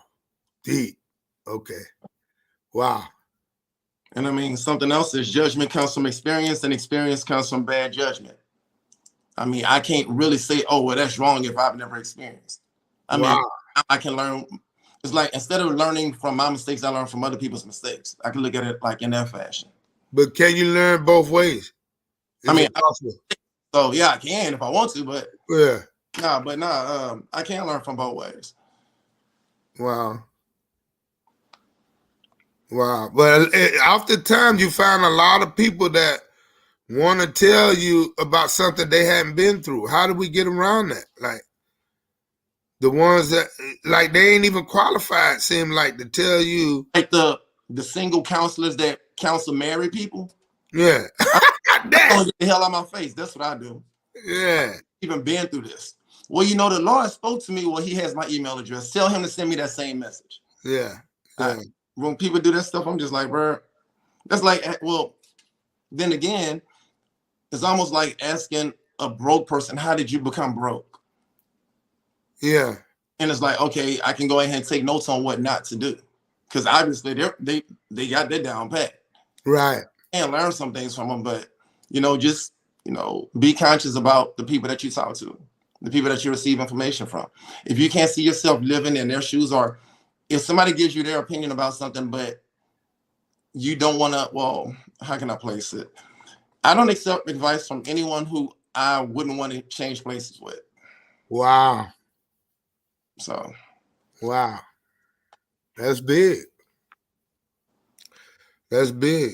deep. Okay. Wow. And I mean, something else is judgment comes from experience, and experience comes from bad judgment. I mean, I can't really say, oh, well, that's wrong if I've never experienced. I mean, I can learn. It's like instead of learning from my mistakes, I learn from other people's mistakes. I can look at it like in that fashion. But can you learn both ways? I mean, so yeah, I can if I want to, but yeah, I can't learn from both ways. Wow. But oftentimes you find a lot of people that want to tell you about something they haven't been through. How do we get around that? Like the ones that like they ain't even qualified seem like to tell you. Like the the single counselors that counsel married people. Yeah. Get the hell out of my face. That's what I do. Yeah. I've even been through this. Well, you know, the Lord spoke to me. Well, he has my email address. Tell him to send me that same message. Yeah. When people do that stuff, I'm just like, bro, that's like, well, then again, it's almost like asking a broke person, how did you become broke? Yeah. And it's like, okay, I can go ahead and take notes on what not to do. Because obviously they got that down pat. Right. And learn some things from them, but just be conscious about the people that you talk to, the people that you receive information from. If you can't see yourself living in their shoes, or if somebody gives you their opinion about something, but you don't want to, well, how can I place it? I don't accept advice from anyone who I wouldn't want to change places with. Wow. So. Wow. That's big. That's big.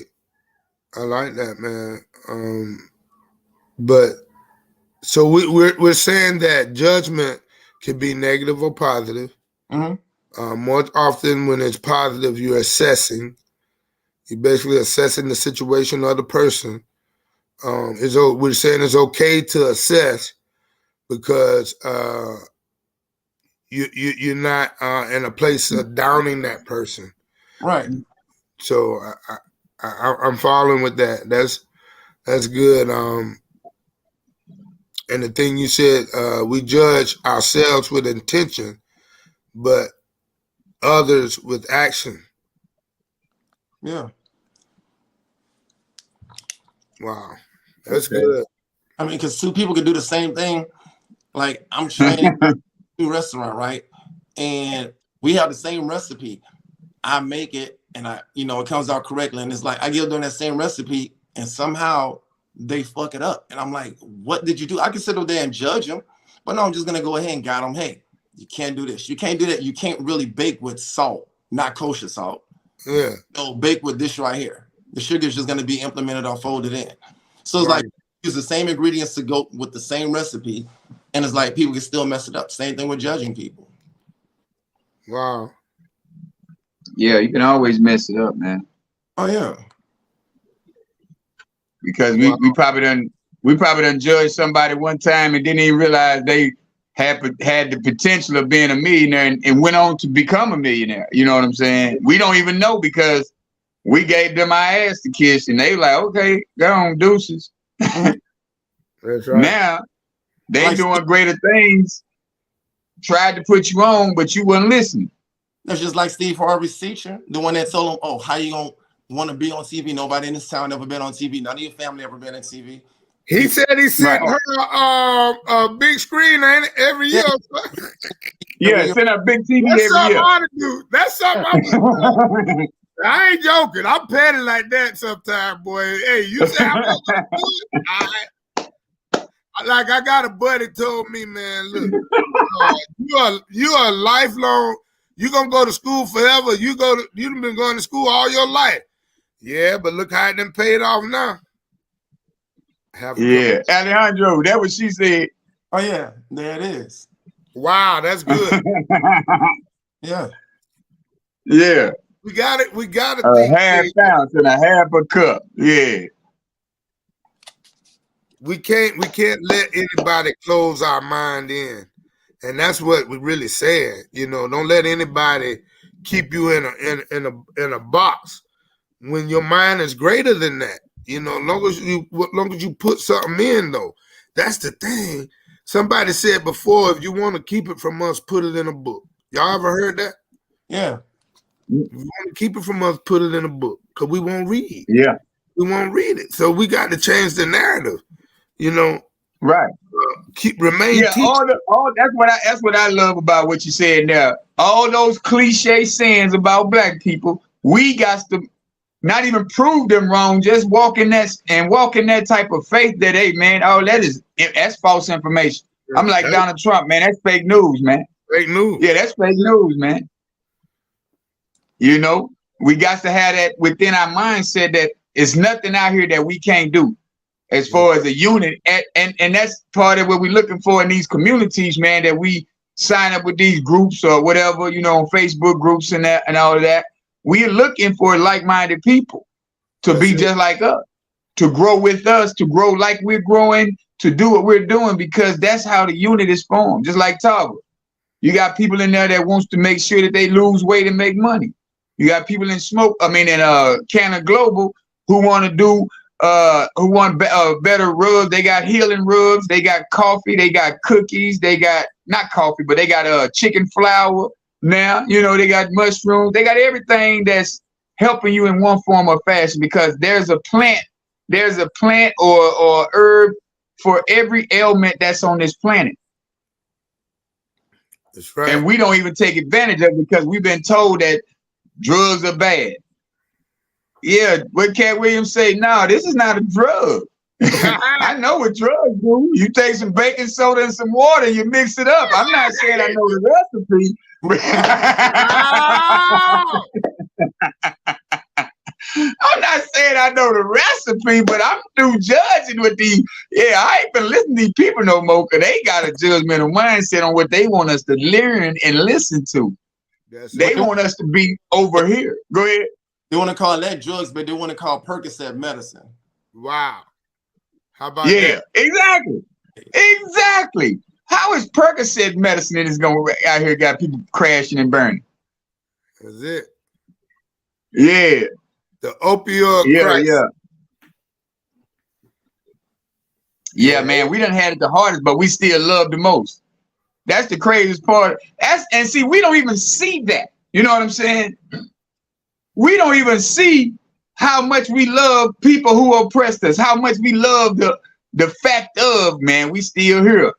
I like that, man. But so we're saying that judgment can be negative or positive. Mm-hmm. More often when it's positive, you're assessing. You're basically assessing the situation or the person. We're saying it's okay to assess because you're not in a place of downing that person. Right. So I'm following with that. That's good. And the thing you said, we judge ourselves with intention, but others with action. Yeah. Wow. That's good. I mean, because two people could do the same thing. Like, I'm training a new restaurant, right? And we have the same recipe. I make it and it comes out correctly. And it's like, I give them that same recipe and somehow they fuck it up. And I'm like, what did you do? I can sit over there and judge them, but no, I'm just going to go ahead and guide them. Hey, you can't do this. You can't do that. You can't really bake with salt, not kosher salt. Yeah. Bake with this right here. The sugar is just going to be implemented or folded in. So it's like, use the same ingredients to go with the same recipe. And it's like, people can still mess it up. Same thing with judging people. Wow. Yeah, you can always mess it up, man. Oh yeah. Because we probably done judged somebody one time and didn't even realize they had the potential of being a millionaire and went on to become a millionaire. You know what I'm saying? We don't even know because we gave them our ass to kiss and they like, okay, go on, deuces. That's right. Now they doing greater things. Tried to put you on, but you wouldn't listen. That's just like Steve Harvey's teacher, the one that told him, oh, how you gonna want to be on TV? Nobody in this town ever been on TV. None of your family ever been on TV. He said he sent her a big screen every year. Yeah, send her a big TV That's every year. Something I ought to do. That's something I ain't joking. I'm petty like that sometimes, boy. Hey, you say I'm gonna do it? All right. Like I got a buddy told me, man, look, you are lifelong. You gonna go to school forever. You've been going to school all your life. Yeah, but look how it done paid off now. Yeah, Alejandro, that what she said. Oh yeah, there it is. Wow, that's good. Yeah. Yeah. We got it. We got it. A half ounce and a half a cup. Yeah. We can't let anybody close our mind in. And that's what we really said. Don't let anybody keep you in a box when your mind is greater than that. Long as you put something in though. That's the thing. Somebody said before, if you want to keep it from us, put it in a book. Y'all ever heard that? Yeah. If you want to keep it from us, put it in a book. Because we won't read. Yeah. We won't read it. So we got to change the narrative. Right. Remain. Yeah, that's what I love about what you said now. All those cliche sayings about black people, we got to not even prove them wrong, just walk in that type of faith that, hey man, that's false information. I'm like Donald Trump, man, that's fake news, man. Fake news. Yeah, that's fake news, man. We got to have that within our mindset that it's nothing out here that we can't do. As far as a unit, and that's part of what we're looking for in these communities, man, that we sign up with these groups or whatever, on Facebook groups and all of that. we're looking for like-minded people to be just like us, to grow with us, to grow like we're growing, to do what we're doing, because that's how the unit is formed. Just like Tarver. You got people in there that wants to make sure that they lose weight and make money. You got people in Canna Global who want to do who want better rubs. They got healing rubs. They got coffee. They got cookies. They got not coffee, but they got chicken flour now. You know, they got mushrooms. They got everything that's helping you in one form or fashion, because there's a plant or herb for every ailment that's on this planet. That's right. And we don't even take advantage of it because we've been told that drugs are bad. Yeah, what Cat Williams say? No, this is not a drug. I know what drugs do. You take some baking soda and some water and you mix it up. I'm not saying I know the recipe. I'm not saying I know the recipe, but I'm through judging with the. Yeah, I ain't been listening to these people no more because they got a judgmental mindset on what they want us to learn and listen to. They want us to be over here. Go ahead. They want to call that drugs, but they want to call Percocet medicine. Wow. How about that? Exactly. Exactly. How is Percocet medicine and it's going out here got people crashing and burning? That's it. Yeah. The opioid crisis. Yeah, man. We done had it the hardest, but we still love the most. That's the craziest part. And see, we don't even see that. You know what I'm saying? We don't even see how much we love people who oppressed us, how much we love the fact of, man, we still here.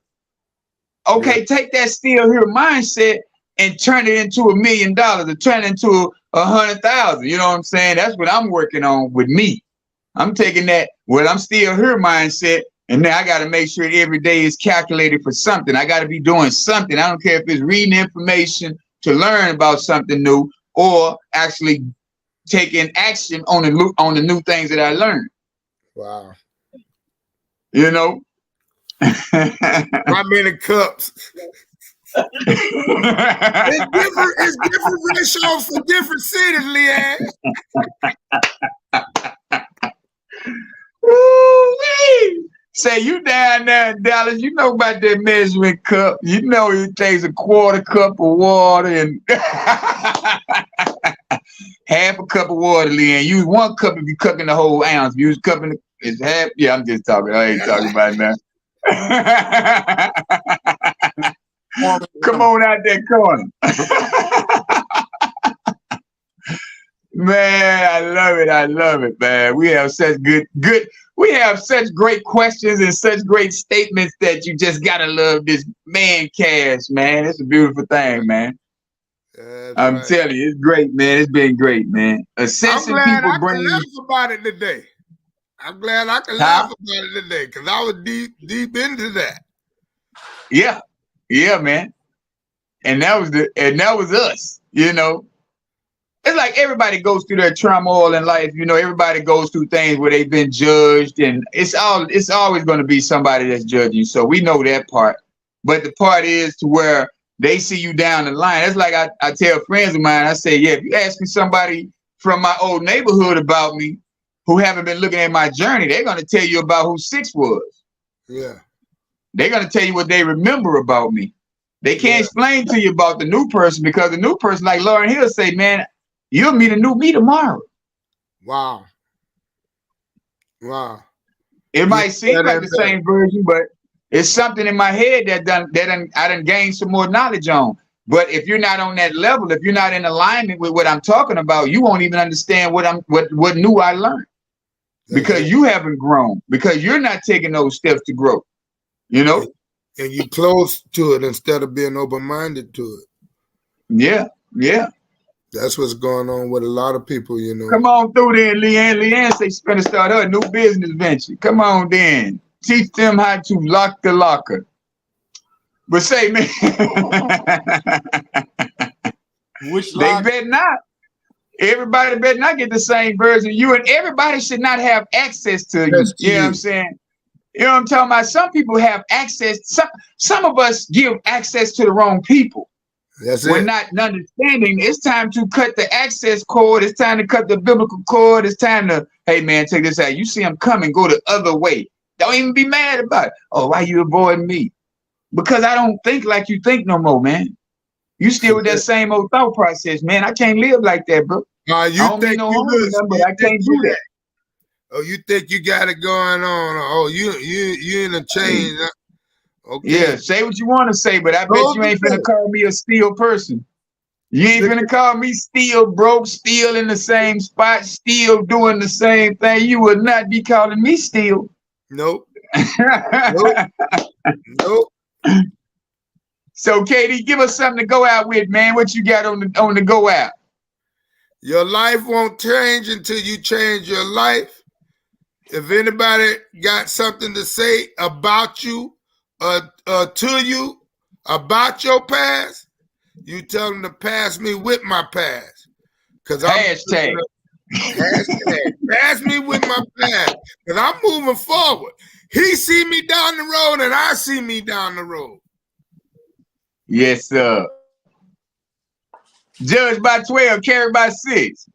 Okay, take that still here mindset and turn it into $1 million or turn it into 100,000. You know what I'm saying? That's what I'm working on with me. I'm taking that, I'm still here mindset, and now I got to make sure every day is calculated for something. I got to be doing something. I don't care if it's reading information to learn about something new or actually taking action on the new things that I learned. Wow. You know? How many cups? It's different ratios for different cities, Leanne. Say you down there in Dallas, you know about that measuring cup. You know it takes a 1/4 cup of water and half a cup of water, Leanne. Use 1 cup if you're cooking the whole ounce. Use a cup it's half. Yeah, I'm just talking. I ain't talking about that. Come on out that corner. Man, I love it. I love it, man. We have such we have such great questions and such great statements that you just gotta love this Mancast, man. It's a beautiful thing, man. I'm telling you, it's great, man. It's been great, man. Assessing people bring. Laugh about it today. I'm glad I can laugh about it today because I was deep into that. Yeah, man. And that was us, you know. It's like everybody goes through their turmoil in life, you know. Everybody goes through things where they've been judged, and it's always going to be somebody that's judging. So we know that part. But the part is to where they see you down the line. That's like I tell friends of mine, I say, yeah, if you ask me somebody from my old neighborhood about me who haven't been looking at my journey, they're going to tell you about who Six was. Yeah. They're going to tell you what they remember about me. They can't explain to you about the new person because the new person, like Lauren Hill say, man, you'll meet a new me tomorrow. Wow. It might seem like the same version, but it's something in my head that I done gained some more knowledge on. But if you're not on that level, if you're not in alignment with what I'm talking about, you won't even understand what new I learned. Because you haven't grown, because you're not taking those steps to grow. You know? And you close to it instead of being open-minded to it. Yeah. That's what's going on with a lot of people, you know. Come on through there, Leanne. Leanne say she's going to start her new business venture. Come on then. Teach them how to lock the locker. But say, man, they better not. Everybody better not get the same version of you, and everybody should not have access to you. You know what I'm saying? You know what I'm talking about? Some people have access. Some of us give access to the wrong people. That's We're it. not understanding. It's time to cut the access cord. It's time to cut the biblical cord. It's time to, hey man, check this out. You see him coming, go the other way. Don't even be mad about it. Oh, why you avoiding me? Because I don't think like you think no more, man. You still with that same old thought process, man. I can't live like that, bro. You I don't mean no harm to them, but I can't do that. Oh, you think you got it going on? Oh, you in a change? Okay. Yeah, say what you want to say, but I bet you ain't finna call me a steel person. You ain't finna call me still broke, still in the same spot, still doing the same thing. You will not be calling me still. Nope. Nope. So, Katie, give us something to go out with, man. What you got on the go out? Your life won't change until you change your life. If anybody got something to say about you, to you, about your past, you tell them to pass me with my past. Cause hashtag pass me with my past. Cause I'm moving forward. He see me down the road and I see me down the road. Yes, sir. Judge by 12, carry by 6.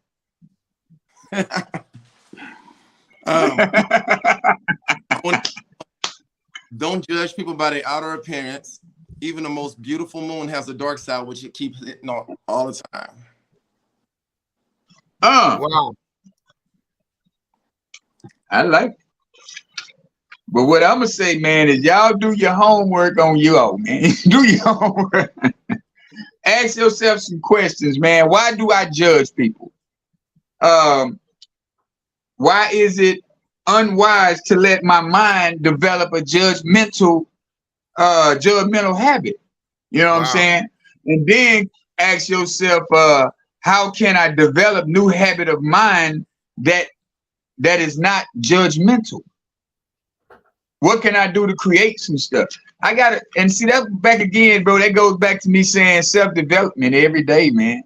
Don't judge people by their outer appearance. Even the most beautiful moon has a dark side, which it keeps hitting on all the time. Wow. I like it. But what I'm going to say, man, is y'all do your homework on you all, man. Do your homework. Ask yourself some questions, man. Why do I judge people? Why is it unwise to let my mind develop a judgmental habit? You know what I'm saying? And then ask yourself, how can I develop new habit of mind that is not judgmental? What can I do to create some stuff? I got it. And see, that back again, bro, that goes back to me saying self-development every day, man.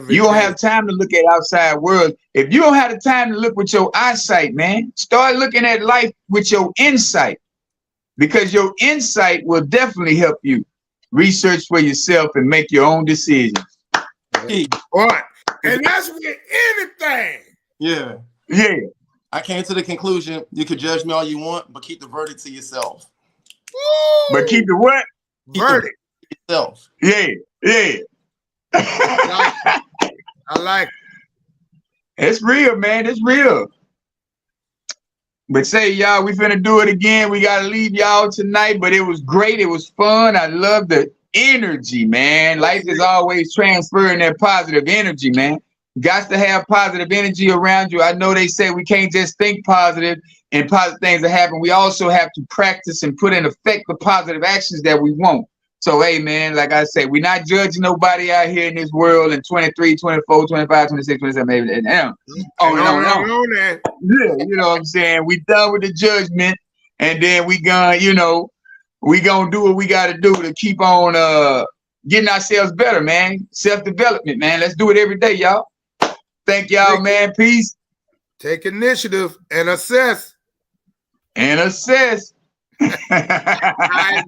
You don't have time to look at outside world. If you don't have the time to look with your eyesight, man, start looking at life with your insight, because your insight will definitely help you research for yourself and make your own decisions. All right. And that's with anything. Yeah. Yeah. I came to the conclusion you could judge me all you want, but keep the verdict to yourself. Woo! But keep the what? Verdict. Yourself. Yeah. Yeah. I like it. It's real, man. It's real. But say, y'all, we finna do it again. We gotta leave y'all tonight, but it was great. It was fun. I love the energy, man. Life is always transferring that positive energy, man. Got to have positive energy around you. I know they say we can't just think positive and positive things that happen. We also have to practice and put in effect the positive actions that we want. So, hey, man, like I say, we're not judging nobody out here in this world in 23, 24, 25, 26, 27, maybe. On and on. Yeah, you know what I'm saying? We done with the judgment, and then we gonna do what we got to do to keep on getting ourselves better, man. Self-development, man. Let's do it every day, y'all. Thank y'all, man. Peace. Take initiative and assess. And assess. All right,